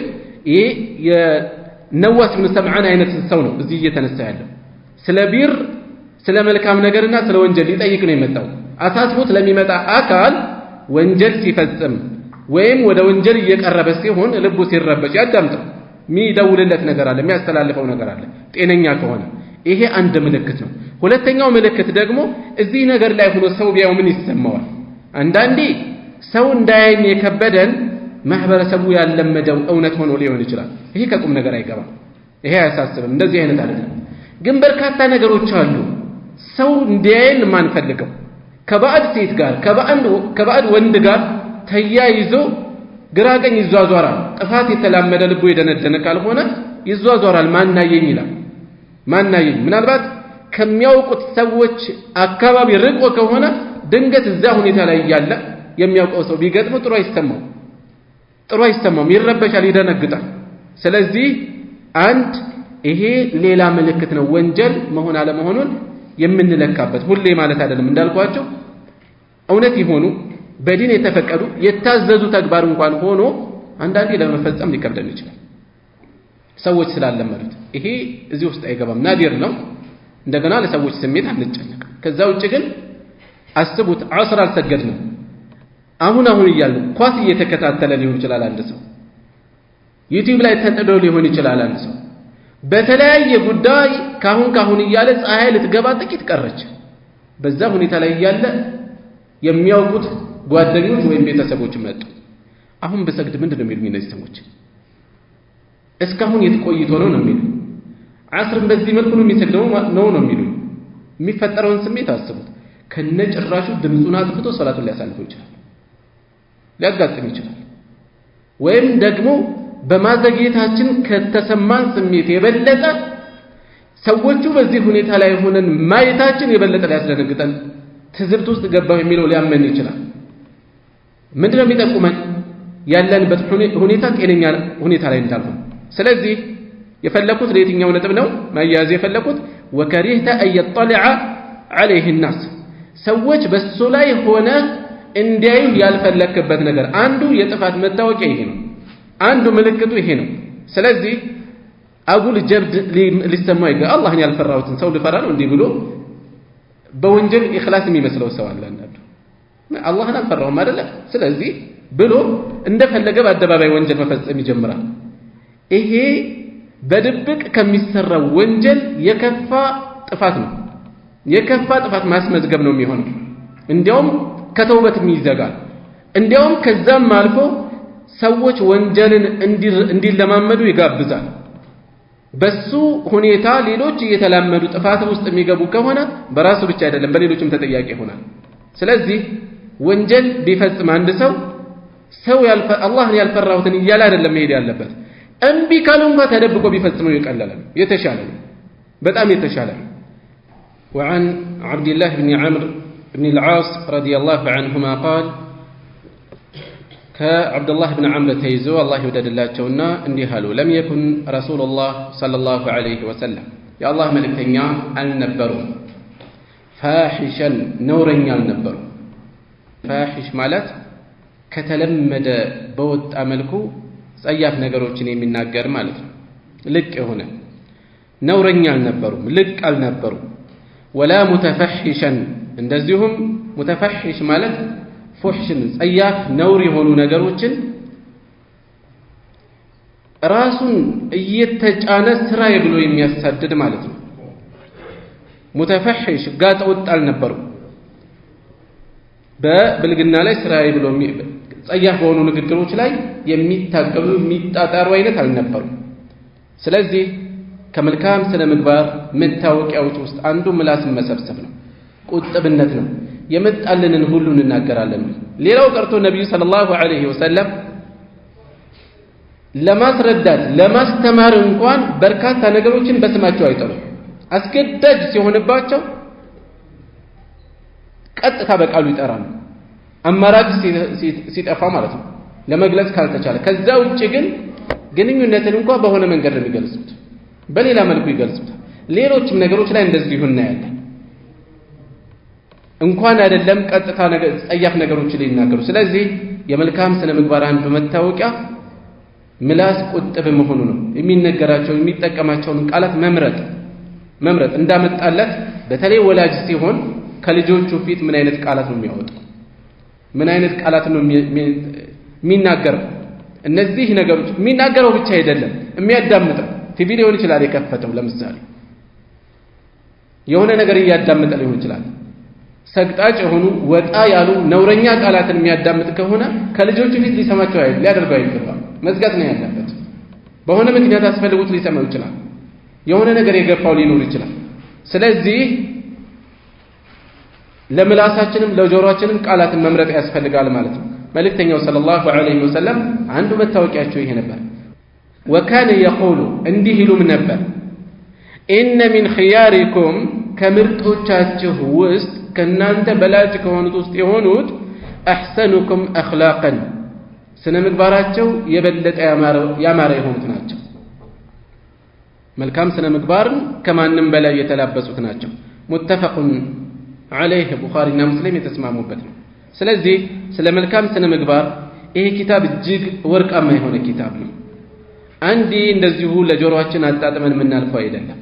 ይሄ የነዋስ ብን ሰምዓን አይነት ሰው ነው እዚህ እየተነሳ ያለው ስለ ቢር ስለ መልካም ነገርና ስለ ወንጀል ሊጠይቅ ነው የመጣው አሳስቦት ለሚመጣ አካል ወንጀል ሲፈጽም ወይም ወደ ወንጀል እየቀረበ ሲሆን ልቡ ሲረበሽ ያዳምጠው የሚደውልለት ነገር አለ የሚያስተላልፈው ነገር አለ ጤነኛ ከሆነ ይሄ አንድ ምልክት ነው። ሁለተኛው ምልክት ደግሞ እዚህ ነገር ላይ ሆኖ ሰው ቢያው ምን ይሰማዋል? አንዳንዴ ሰው እንዳያይን የከበደን ማህበረሰቡ ያለመደው እውነት ሆኖ ሊሆን ይችላል። ይሄ ከቁም ነገር አይገባም። ይሄ አያሳስብም። እንደዚህ አይነት አይደለም። ግን በርካታ ነገሮች አሉ ሰው እንዲያይን ማንፈልገው ከባዕድ ሴት ጋር ከባዕድ ወንድ ጋር ተያይዞ ግራቀኝ ይዟዟራል። ጥፋት የተላመደ ልቡ የደነደነ ካልሆነ ይዟዟራል። ማናየኝ ይላል። ማናየኝ ምናልባት ከሚያውቁት ሰዎች አካባቢ ርቆ ከሆነ ድንገት እዛ ሁኔታ ላይ ያለ የሚያውቀው ሰው ቢገጥም ጥሩ አይሰማም፣ ይረበሻል፣ ይደነግጣል። ስለዚህ አንድ ይሄ ሌላ ምልክት ነው ወንጀል መሆን አለመሆኑን የምንለካበት። ሁሌ ማለት አይደለም እንዳልኳቸው እውነት ይሆኑ በዲን የተፈቀዱ የታዘዙ ተግባር እንኳን ሆኖ አንዳንዴ ለመፈጸም ሊከብደን ይችላል ሰዎች ስላለመዱት። ይሄ እዚህ ውስጥ አይገባም፣ ናዲር ነው። እንደገና ለሰዎች ስሜት አንጨነቅ። ከዛ ውጭ ግን አስቡት፣ ዐስር አልሰገድንም። አሁን እያሉ ኳስ እየተከታተለ ሊሆን ይችላል አንድ ሰው፣ ዩቲዩብ ላይ ተጠዶ ሊሆን ይችላል አንድ ሰው። በተለያየ ጉዳይ ካሁን እያለ ፀሐይ ልትገባ ጥቂት ቀረች። በዛ ሁኔታ ላይ እያለ የሚያውቁት ጓደኞች ወይም ቤተሰቦች መጡ። አሁን በሰግድ ምንድነው የሚሉኝ እነዚህ ሰዎች? እስካሁን የትቆይቶ ነው የሚሉኝ። ዐስርን በዚህ መልኩ ነው የሚሰግደው ነው የሚሉኝ። የሚፈጠረውን ስሜት አስቡት። ከነጭራሹ ድምፁን አጥፍቶ ሶላቱን ሊያሳልፈው ይችላል፣ ሊያጋጥም ይችላል። ወይም ደግሞ በማዘግየታችን ከተሰማን ስሜት የበለጠ ሰዎቹ በዚህ ሁኔታ ላይ ሆነን ማየታችን የበለጠ ሊያስደነግጠን ትዝብት ውስጥ ገባው የሚለው ሊያመን ይችላል። ምንድነው የሚጠቁመን? ያለንበት ሁኔታ ጤነኛ ሁኔታ ላይ እንዳልሆነ። ስለዚህ የፈለኩት ለየትኛው ነጥብ ነው ማያያዝ የፈለኩት? ወከሪህተ አየጠሊዐ ዐለይህ ናስ፣ ሰዎች በሱ ላይ ሆነ እንዲያዩ ያልፈለክበት ነገር አንዱ የጥፋት መታወቂያ ይሄ ነው። አንዱ ምልክቱ ይሄ ነው። ስለዚህ አጉል ጀብድ ሊሰማው ይገባ። አላህን ያልፈራሁትን ሰው ልፈራ ነው እንዲህ ብሎ በወንጀል ኢኽላስ የሚመስለው ሰው አለ። አንዳንዱ አላህን አልፈራሁም አይደለ ስለዚህ ብሎ እንደፈለገ በአደባባይ ወንጀል መፈጸም ይጀምራል። ይሄ በድብቅ ከሚሰራው ወንጀል የከፋ ጥፋት ነው። የከፋ ጥፋት ማስመዝገብ ነው የሚሆነው። እንዲያውም ከተውበትም ይዘጋል። እንዲያውም ከዛም አልፎ ሰዎች ወንጀልን እንዲለማመዱ ይጋብዛል። በሱ ሁኔታ ሌሎች እየተላመዱ ጥፋት ውስጥ የሚገቡ ከሆነ በራሱ ብቻ አይደለም በሌሎችም ተጠያቂ ይሆናል። ስለዚህ ወንጀል ቢፈጽም አንድ ሰው አላህን ያልፈራሁትን እያለ አይደለም መሄድ ያለበት። እምቢ ካሉ እንኳን ተደብቆ ቢፈጽመው ይቀለለ ነው፣ የተሻለ ነው፣ በጣም የተሻለ ነው። وعن عبد الله بن عمرو بن العاص رضي الله عنهما قال كعبد الله بن عمرو تيزو الله يوددلاቸውና እንዲህ አሉ لم يكن رسول الله صلى الله عليه وسلم يا الله መልእክተኛ አልነበሩም ፋሒሸን ነውረኛ አልነበሩ። ፋሒሽ ማለት ከተለመደ በወጣ መልኩ ጸያፍ ነገሮችን የሚናገር ማለት ነው። ልቅ የሆነ ነውረኛ አልነበሩም፣ ልቅ አልነበሩም። ወላ ሙተፈሒሸን እንደዚሁም ሙተፈሒሽ ማለት ፉሕሽን ጸያፍ ነውር የሆኑ ነገሮችን ራሱን እየተጫነ ስራዬ ብሎ የሚያሳድድ ማለት ነው። ሙተፈሒሽ ጋጠ ወጥ አልነበሩም። በብልግና ላይ ስራዬ ብሎ ጸያፍ በሆኑ ንግግሮች ላይ የሚታገሉ የሚጣጣሩ አይነት አልነበሩም። ስለዚህ ከመልካም ስነ ምግባር መታወቂያዎች ውስጥ አንዱ ምላስን መሰብሰብ ነው፣ ቁጥብነት ነው። የመጣልንን ሁሉ እንናገራለን። ሌላው ቀርቶ ነብዩ ሰለላሁ ዐለይሂ ወሰለም ለማስረዳት ለማስተማር እንኳን በርካታ ነገሮችን በስማቸው አይጠሩም። አስገዳጅ ሲሆንባቸው ቀጥታ በቃሉ ይጠራሉ። አማራጭ ሲጠፋ ማለት ነው፣ ለመግለጽ ካልተቻለ። ከዛ ውጪ ግን ግንኙነትን እንኳን በሆነ መንገድ ነው የሚገልጹት፣ በሌላ መልኩ ይገልጹታል። ሌሎችም ነገሮች ላይ እንደዚህ እናያለን። እንኳን አይደለም ቀጥታ ጸያፍ ነገሮችን ሊናገሩ። ስለዚህ የመልካም ስነ ምግባር አንዱ መታወቂያ ምላስ ቁጥብ መሆኑ ነው። የሚነገራቸው የሚጠቀማቸውን ቃላት መምረጥ እንዳመጣለት። በተለይ ወላጅ ሲሆን ከልጆቹ ፊት ምን አይነት ቃላት ነው የሚያወጣው፣ ምን አይነት ቃላት ነው የሚናገረው። እነዚህ ነገሮች የሚናገረው ብቻ አይደለም የሚያዳምጠው። ቲቪ ሊሆን ይችላል የከፈተው ለምሳሌ የሆነ ነገር እያዳመጠ ሊሆን ይችላል። ሰግጣጭ የሆኑ ወጣ ያሉ ነውረኛ ቃላትን የሚያዳምጥ ከሆነ ከልጆቹ ፊት ሊሰማቸው ሊያደርገው አይገባም። መዝጋት ነው ያለበት። በሆነ ምክንያት አስፈልጉት ሊሰማው ይችላል። የሆነ ነገር የገፋው ሊኖር ይችላል። ስለዚህ ለምላሳችንም ለጆሮአችንም ቃላትን መምረጥ ያስፈልጋል ማለት ነው። መልእክተኛው ሰለላሁ ዐለይሂ ወሰለም አንዱ መታወቂያቸው ይሄ ነበር። ወካነ የቁሉ እንዲህ ይሉም ነበር ኢነ ሚን ኺያሪኩም ከምርጦቻችሁ ውስጥ ከናንተ በላጭ ከሆኑት ውስጥ የሆኑት አሕሰኑኩም አኽላቀን ስነ ምግባራቸው የበለጠ ያማረ የሆኑት ናቸው። መልካም ስነ ምግባርን ከማንም በላይ የተላበሱት ናቸው። ሙተፈቁን ዐለይህ ቡኻሪና ሙስሊም የተስማሙበት ነው። ስለዚህ ስለ መልካም ስነ ምግባር ይሄ ኪታብ እጅግ ወርቃማ የሆነ ኪታብ ነው። አንዴ እንደዚሁ ለጆሮአችን አጣጥመን የምናልፈው አይደለም።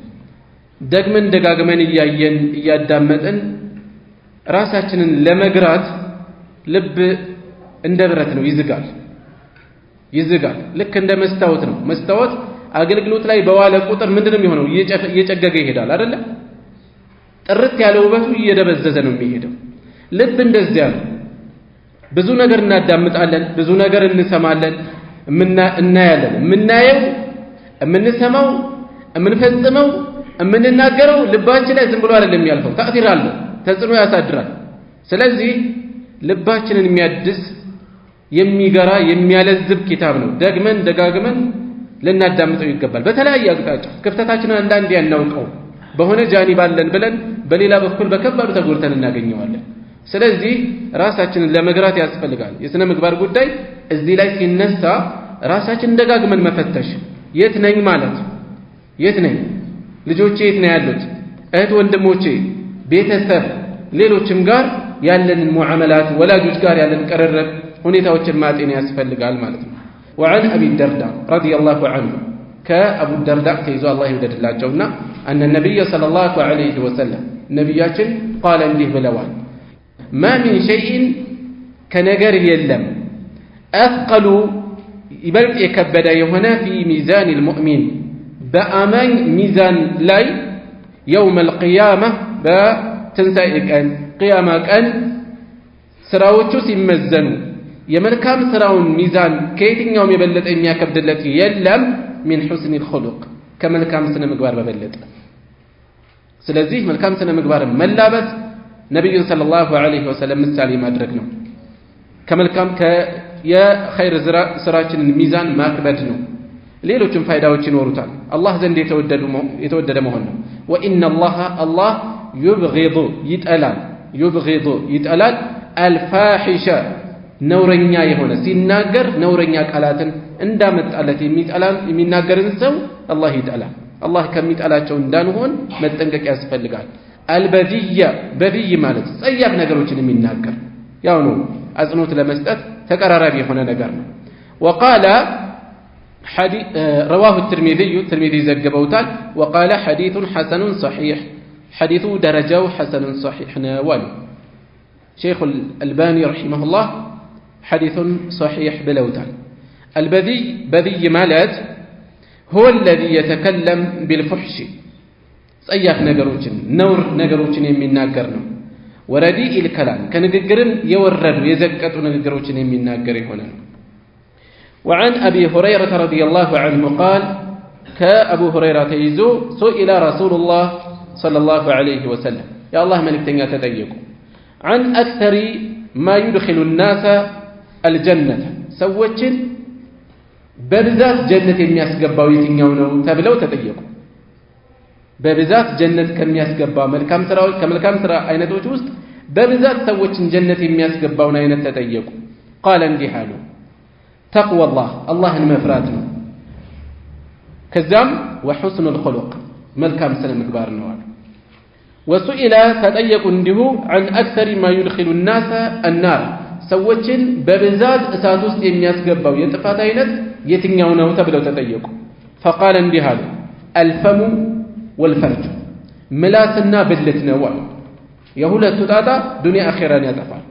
ደግመን ደጋግመን እያየን እያዳመጥን ራሳችንን ለመግራት ልብ እንደ ብረት ነው፣ ይዝጋል። ልክ እንደ መስታወት ነው። መስታወት አገልግሎት ላይ በዋለ ቁጥር ምንድነው የሚሆነው? እየጨገገ ይሄዳል አይደለ? ጥርት ያለ ውበቱ እየደበዘዘ ነው የሚሄደው። ልብ እንደዚያ ነው። ብዙ ነገር እናዳምጣለን፣ ብዙ ነገር እንሰማለን፣ እናያለን። የምናየው፣ የምንሰማው፣ የምንፈጽመው፣ የምንናገረው ልባችን ላይ ዝም ብሎ አይደለም የሚያልፈው። ተአሲር አለው፣ ተጽዕኖ ያሳድራል። ስለዚህ ልባችንን የሚያድስ የሚገራ የሚያለዝብ ኪታብ ነው። ደግመን ደጋግመን ልናዳምጠው ይገባል። በተለያየ አቅጣጫ ክፍተታችንን አንዳንዴ ያናውቀው በሆነ ጃኒብ አለን ብለን በሌላ በኩል በከባዱ ተጎድተን እናገኘዋለን። ስለዚህ ራሳችንን ለመግራት ያስፈልጋል። የሥነ ምግባር ጉዳይ እዚህ ላይ ሲነሳ ራሳችንን ደጋግመን መፈተሽ፣ የት ነኝ ማለት የት ነኝ? ልጆቼ የት ነው ያሉት? እህት ወንድሞቼ፣ ቤተሰብ፣ ሌሎችም ጋር ያለንን ሙዓመላት፣ ወላጆች ጋር ያለን ቅርርብ ሁኔታዎችን ማጤን ያስፈልጋል ማለት ነው። وعن أبي الدرداء رضي الله عنه كأبو الدرداء تيزو الله يودد الله جونا أن النبي صلى الله عليه وسلم نبياتنا قال له بلوان ما من شيء كنجر يلم أثقل يبلغ يكبد يهنا في ميزان المؤمن بأمان ميزان لاي يوم القيامة بتنسائك أن قيامك أن سراوتشو سيمزنوا የመልካም ስራውን ሚዛን ከየትኛውም የበለጠ የሚያከብድለት የለም من حسن الخلق ከመልካም ስነ ምግባር በበለጠ። ስለዚህ መልካም ስነ ምግባር መላበስ ነብዩን ሰለላሁ ዐለይሂ ወሰለም ምሳሌ ማድረግ ነው። ከመልካም የኸይር ስራችንን ሚዛን ማክበድ ነው። ሌሎችም ፋይዳዎች ይኖሩታል። አላህ ዘንድ የተወደደ መሆን ነው። وإن الله يبغض ይጠላል الفاحشة ነውረኛ የሆነ ሲናገር ነውረኛ ቃላትን እንዳመጣለት የሚናገርን ሰው አላህ ይጠላል። አላህ ከሚጠላቸው እንዳንሆን መጠንቀቅ ያስፈልጋል። አልበዚያ በዚይ ማለት ጸያፍ ነገሮችን የሚናገር ያው ነው፣ አጽንኦት ለመስጠት ተቀራራቢ የሆነ ነገር ነው። وقال رواه الترمذي ዘግበውታል። وقال حديث حسن صحيح حديث درجه حسن صحيح نوال شيخ الألباني رحمه الله حديث صحيح بلوتان. البذي مالت هو الذي يتكلم بالفحش صياف نجروچن نور نجروچن የሚናገርነው ورديء الكلام كنግግርን የወረዱ የዘቀጡ ንግግሮችን የሚናገር ይሆናል። وعن أبي هريرة رضي الله عنه قال كأبو هريرة يزو سئل رسول الله صلى الله عليه وسلم يا الله ملكتنيا تጠየቁ عن أكثر ما يدخل الناس الجنة ሰዎችን በብዛት ጀነት የሚያስገባው የትኛው ነው ተብለው ተጠየቁ። በብዛት ጀነት ከሚያስገባ መልካም ስራዎች ከመልካም ስራ አይነቶች ውስጥ በብዛት ሰዎችን ጀነት የሚያስገባውን አይነት ተጠየቁ። قال እንዲህ አሉ تقوى الله መፍራት ነው። ከዛም وحسن الخلق መልካም ስነ ምግባር ነው አሉ። وسئل ተጠየቁ እንዲሁ عن أكثر ما يدخل الناس النار ሰዎችን በብዛት እሳት ውስጥ የሚያስገባው የጥፋት አይነት የትኛው ነው ተብለው ተጠየቁ። فقال እንዲህ አሉ الفم والفرج ምላስና ብልት ነው አሉ። የሁለቱ ጣጣ ዱንያ አኺራን ያጠፋል።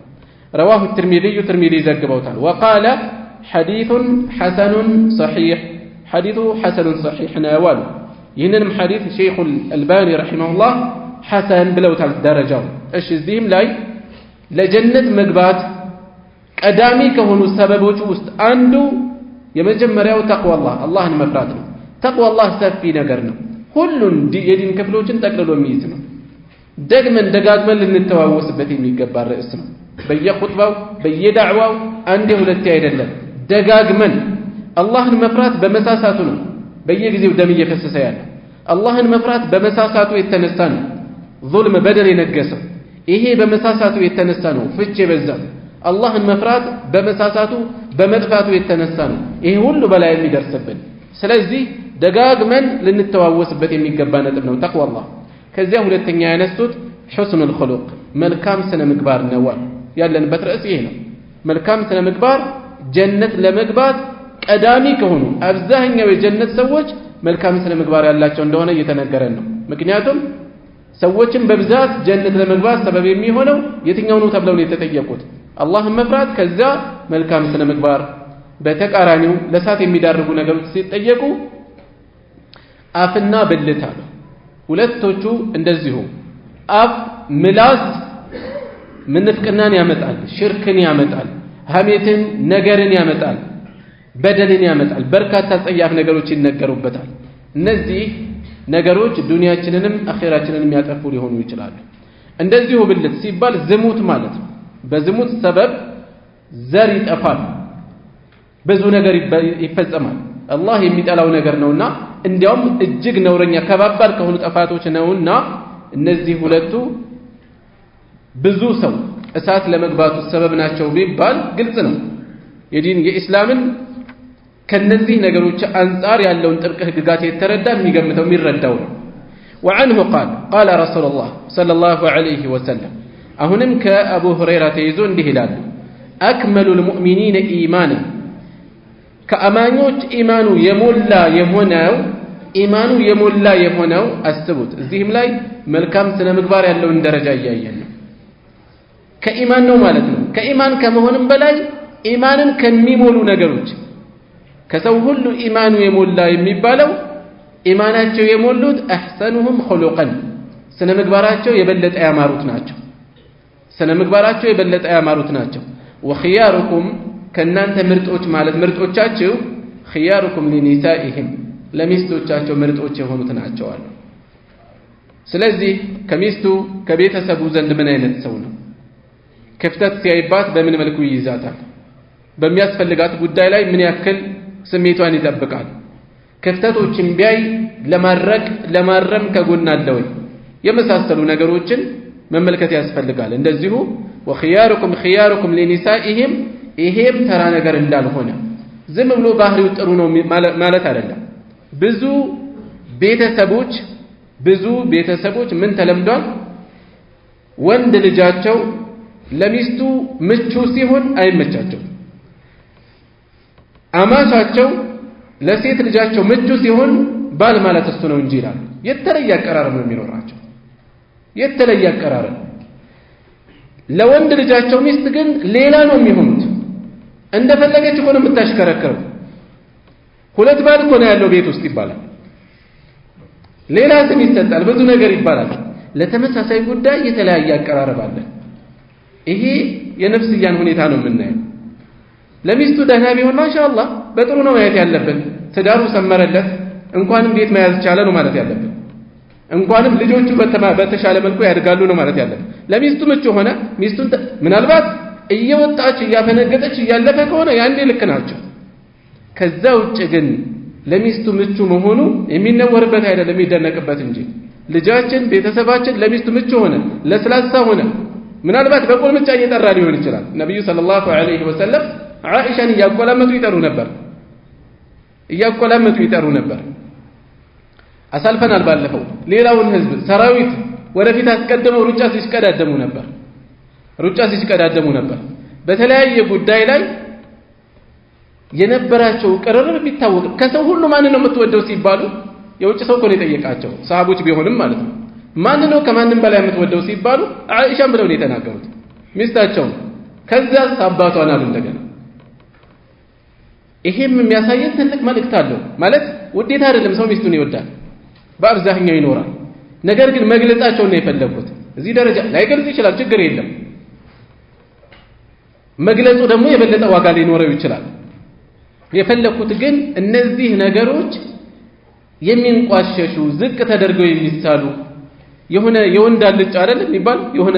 رواه الترمذي ዘግበውታል። وقال حديث حسن صحيح حديث حسن صحيح نوال ይህንንም ሐዲስ ሼኹ አልባኒ ረሂመሁላህ ሐሰን ብለውታል ደረጃው። እሺ እዚህም ላይ ለጀነት መግባት ቀዳሚ ከሆኑ ሰበቦች ውስጥ አንዱ የመጀመሪያው ተቅዋላህ አላህን መፍራት ነው። ተቅዋላህ ሰፊ ነገር ነው። ሁሉን የዲን ክፍሎችን ጠቅልሎ የሚይዝ ነው። ደግመን ደጋግመን ልንተዋወስበት የሚገባ ርዕስ ነው። በየኹጥባው በየዳዕዋው አንዴ ሁለቴ አይደለም፣ ደጋግመን አላህን መፍራት በመሳሳቱ ነው በየጊዜው ደም እየፈሰሰ ያለ። አላህን መፍራት በመሳሳቱ የተነሳ ነው ዙልም በደል የነገሰው። ይሄ በመሳሳቱ የተነሳ ነው ፍች የበዛው። አላህን መፍራት በመሳሳቱ በመጥፋቱ የተነሳ ነው ይሄ ሁሉ በላይ የሚደርስብን። ስለዚህ ደጋግመን ልንተዋወስበት የሚገባ ነጥብ ነው ተቅዋላህ። ከዚያ ሁለተኛ ያነሱት ሑስኑል ኹሉቅ መልካም ስነ ምግባር ነው ያለንበት ርዕስ ይሄ ነው። መልካም ስነ ምግባር ጀነት ለመግባት ቀዳሚ ከሆኑ አብዛኛው የጀነት ሰዎች መልካም ስነ ምግባር ያላቸው እንደሆነ እየተነገረን ነው። ምክንያቱም ሰዎችን በብዛት ጀነት ለመግባት ሰበብ የሚሆነው የትኛው ነው ተብለው ነው የተጠየቁት? አላህን መፍራት፣ ከዛ መልካም ስነ ምግባር። በተቃራኒው ለሳት የሚዳርጉ ነገሮች ሲጠየቁ አፍና ብልት አሉ። ሁለቶቹ እንደዚሁ አፍ ምላስ ምንፍቅናን ያመጣል፣ ሽርክን ያመጣል፣ ሐሜትን ነገርን ያመጣል፣ በደልን ያመጣል። በርካታ ጸያፍ ነገሮች ይነገሩበታል። እነዚህ ነገሮች ዱንያችንንም አኺራችንንም ያጠፉ ሊሆኑ ይችላሉ። እንደዚሁ ብልት ሲባል ዝሙት ማለት ነው። በዝሙት ሰበብ ዘር ይጠፋል፣ ብዙ ነገር ይፈጸማል። አላህ የሚጠላው ነገር ነውና እንዲያውም እጅግ ነውረኛ ከባባድ ከሆኑ ጥፋቶች ነውና እነዚህ ሁለቱ ብዙ ሰው እሳት ለመግባቱ ሰበብ ናቸው ቢባል ግልጽ ነው። የዲን የኢስላምን ከነዚህ ነገሮች አንፃር ያለውን ጥብቅ ህግጋት የተረዳ የሚገምተው የሚረዳው ነው። وعنه قال رسول الله صلى الله عليه وسلم አሁንም ከአቡ ሁረይራ ተይዞ እንዲህ ይላል أكمل المؤمنين إيمانا ከአማኞች ኢማኑ የሞላ የሆነው አስቡት። እዚህም ላይ መልካም ስነ ምግባር ያለውን ደረጃ እያየን ነው። ከኢማን ነው ማለት ነው። ከኢማን ከመሆንም በላይ ኢማንን ከሚሞሉ ነገሮች ከሰው ሁሉ ኢማኑ የሞላ የሚባለው ኢማናቸው የሞሉት አሕሰኑሁም ኹሉቀን ስነ ምግባራቸው የበለጠ ያማሩት ናቸው። ወኺያሩኩም ከእናንተ ምርጦች ማለት ምርጦቻችሁ ኺያሩኩም ሊኒሳኢሂም ለሚስቶቻቸው ምርጦች የሆኑት ናቸው አሉ። ስለዚህ ከሚስቱ ከቤተሰቡ ዘንድ ምን አይነት ሰው ነው? ክፍተት ሲያይባት በምን መልኩ ይይዛታል? በሚያስፈልጋት ጉዳይ ላይ ምን ያክል ስሜቷን ይጠብቃል? ክፍተቶችን ቢያይ ለማረም ከጎን አለ ወይ? የመሳሰሉ ነገሮችን መመልከት ያስፈልጋል። እንደዚሁ ወኺያሩኩም ኺያሩኩም ሊኒሳኢሂም ይሄም ተራ ነገር እንዳልሆነ ዝም ብሎ ባህሪው ጥሩ ነው ማለት አይደለም። ብዙ ቤተሰቦች ምን ተለምዷል? ወንድ ልጃቸው ለሚስቱ ምቹ ሲሆን አይመቻቸው፣ አማቻቸው ለሴት ልጃቸው ምቹ ሲሆን ባል ማለት እሱ ነው እንጂ ይላሉ። የተለየ አቀራረብ ነው የሚኖራቸው፣ የተለየ አቀራረብ። ለወንድ ልጃቸው ሚስት ግን ሌላ ነው የሚሆኑት። እንደፈለገች ሆነ የምታሽከረክረው። ሁለት ባል እኮ ነው ያለው ቤት ውስጥ ይባላል። ሌላ ስም ይሰጣል፣ ብዙ ነገር ይባላል። ለተመሳሳይ ጉዳይ የተለያየ አቀራረብ አለ። ይሄ የነፍስያን ሁኔታ ነው የምናየው። ለሚስቱ ደህና ቢሆን ማሻአላህ በጥሩ ነው ማየት ያለብን። ትዳሩ ሰመረለት፣ እንኳንም ቤት መያዝ ቻለ ነው ማለት ያለብን። እንኳንም ልጆቹ በተሻለ መልኩ ያድጋሉ ነው ማለት ያለብን። ለሚስቱ ምቹ ሆነ፣ ሚስቱን ምናልባት እየወጣች እያፈነገጠች እያለፈ ከሆነ ያንዴ ልክ ናቸው። ከዛ ውጭ ግን ለሚስቱ ምቹ መሆኑ የሚነወርበት አይደለም የሚደነቅበት እንጂ። ልጃችን ቤተሰባችን ለሚስቱ ምቹ ሆነ፣ ለስላሳ ሆነ፣ ምናልባት በቁልምጫ እየጠራ ሊሆን ይችላል። ነብዩ ሰለላሁ ዐለይሂ ወሰለም ዓኢሻን እያቆላመጡ ይጠሩ ነበር። አሳልፈናል ባለፈው። ሌላውን ህዝብ ሰራዊት ወደፊት አስቀድመው ሩጫ ሲሽቀዳደሙ ነበር። በተለያየ ጉዳይ ላይ የነበራቸው ቅርርብ ቢታወቅ ከሰው ሁሉ ማን ነው የምትወደው ሲባሉ የውጭ ሰው እኮ ነው የጠየቃቸው፣ ሰሃቦች ቢሆንም ማለት ነው። ማን ነው ከማንም በላይ የምትወደው ሲባሉ ዓኢሻን ብለው ነው የተናገሩት፣ ሚስታቸውን። ከዛስ አባቷን አሉ እንደገና። ይሄም የሚያሳየን ትልቅ መልእክት አለው። ማለት ውዴታ አይደለም ሰው ሚስቱን ይወዳል፣ በአብዛኛው ይኖራል። ነገር ግን መግለጻቸውን ነው የፈለኩት እዚህ ደረጃ ላይገልጽ ይችላል ችግር የለም መግለጹ ደግሞ የበለጠ ዋጋ ሊኖረው ይችላል የፈለኩት ግን እነዚህ ነገሮች የሚንቋሸሹ ዝቅ ተደርገው የሚሳሉ የሆነ የወንድ አልጫ አይደለም ይባል የሆነ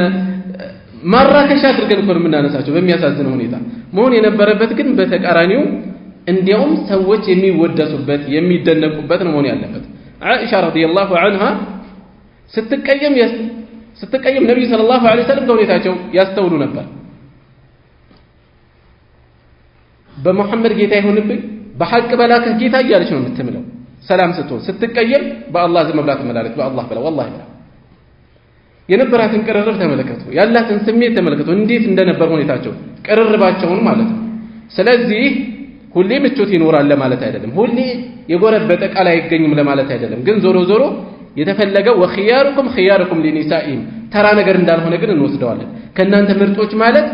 ማራከሻ አድርገን እኮ የምናነሳቸው በሚያሳዝን ሁኔታ መሆን የነበረበት ግን በተቃራኒው እንዲያውም ሰዎች የሚወደሱበት የሚደነቁበት ነው መሆን ያለበት አይሻ ረዲየላሁ ዐንሃ ስትቀየም ነብዩ ሰለላሁ ዐለይሂ ወሰለም ከሁኔታቸው ያስተውሉ ነበር በመሐመድ ጌታ ይሁንብኝ በሐቅ በላከህ ጌታ እያለች ነው የምትምለው ሰላም ስትቀየም በአላህ ዝም ብላ ተመላለች በአላህ ብላ والله ብላ የነበራትን ቅርርብ ተመለከቱ ያላትን ስሜት ተመለከቱ እንዴት እንደነበር ሁኔታቸው ቅርርባቸውን ማለት ነው ስለዚህ ሁሌ ምቾት ይኖራል ለማለት አይደለም ሁሌ የጎረበጠ ቃል አይገኝም ለማለት አይደለም ግን ዞሮ ዞሮ የተፈለገው ወخياركم خياركم لنسائهم ተራ ነገር እንዳልሆነ ግን እንወስደዋለን ከናንተ ምርጦች ማለት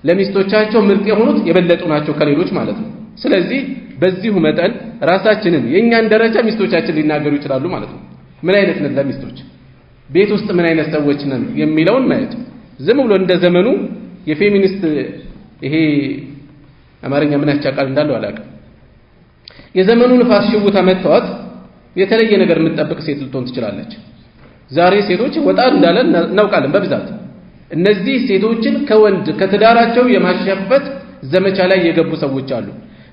ለሚስቶቻቸው ምርጥ የሆኑት የበለጡ ናቸው ከሌሎች ማለት ነው ስለዚህ በዚሁ መጠን ራሳችንን የኛን ደረጃ ሚስቶቻችን ሊናገሩ ይችላሉ ማለት ነው ምን አይነት ነን ለሚስቶች ቤት ውስጥ ምን አይነት ሰዎች ነን የሚለውን ማየት ዝም ብሎ እንደ ዘመኑ የፌሚኒስት ይሄ አማርኛ ምን ያቻቃል እንዳለው አላውቅም የዘመኑ ንፋስ ሽውታ መጥቷት የተለየ ነገር የምትጠብቅ ሴት ልትሆን ትችላለች ዛሬ ሴቶች ወጣ እንዳለ እናውቃለን በብዛት እነዚህ ሴቶችን ከወንድ ከትዳራቸው የማሸፈት ዘመቻ ላይ የገቡ ሰዎች አሉ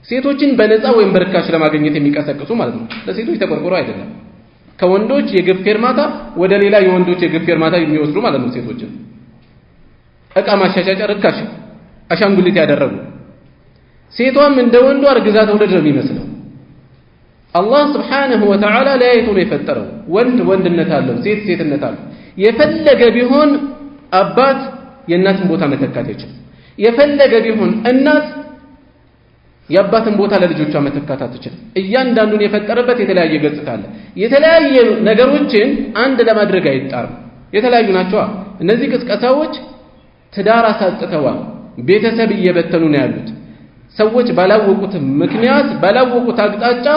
ሴቶችን በነፃ ወይም በርካሽ ለማግኘት የሚቀሰቅሱ ማለት ነው ለሴቶች ተቆርቆሮ አይደለም ከወንዶች የግፍ ፌርማታ ወደ ሌላ የወንዶች የግፍ ፌርማታ የሚወስዱ ማለት ነው ሴቶችን እቃ ማሻሻጫ ርካሽ አሻንጉሊት ያደረጉ ሴቷም እንደ ወንዱ አርግዛ ተወለደ ነው የሚመስለው አላህ Subhanahu Wa Ta'ala ለያይቶ ነው የፈጠረው ወንድ ወንድነት አለው ሴት ሴትነት አለው የፈለገ ቢሆን አባት የእናትን ቦታ መተካት ይችላል የፈለገ ቢሆን እናት የአባትን ቦታ ለልጆቿ መተካት አትችልም እያንዳንዱን የፈጠረበት የተለያየ ገጽታ አለ የተለያየ ነገሮችን አንድ ለማድረግ አይጣርም የተለያዩ ናቸው እነዚህ ቅስቀሳዎች ትዳር አሳጥተዋል ቤተሰብ እየበተኑ ነው ያሉት ሰዎች ባላወቁት ምክንያት ባላወቁት አቅጣጫ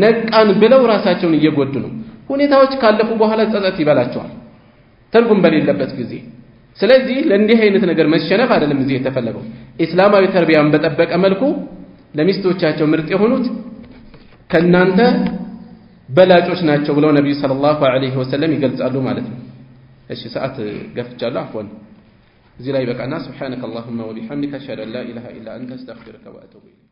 ነቃን ብለው ራሳቸውን እየጎዱ ነው ሁኔታዎች ካለፉ በኋላ ጸጸት ይበላቸዋል ትርጉም በሌለበት ጊዜ ስለዚህ ለእንዲህ አይነት ነገር መሸነፍ አይደለም እዚህ የተፈለገው እስላማዊ ተርቢያን በጠበቀ መልኩ ለሚስቶቻቸው ምርጥ የሆኑት ከናንተ በላጮች ናቸው ብለው ነብዩ ሰለላሁ ዐለይሂ ወሰለም ይገልጻሉ ማለት ነው እሺ ሰዓት ገፍቻለሁ አፍወን እዚህ ላይ በቃና ሱብሃንከ اللهم وبحمدك اشهد ان لا اله الا انت استغفرك واتوب اليك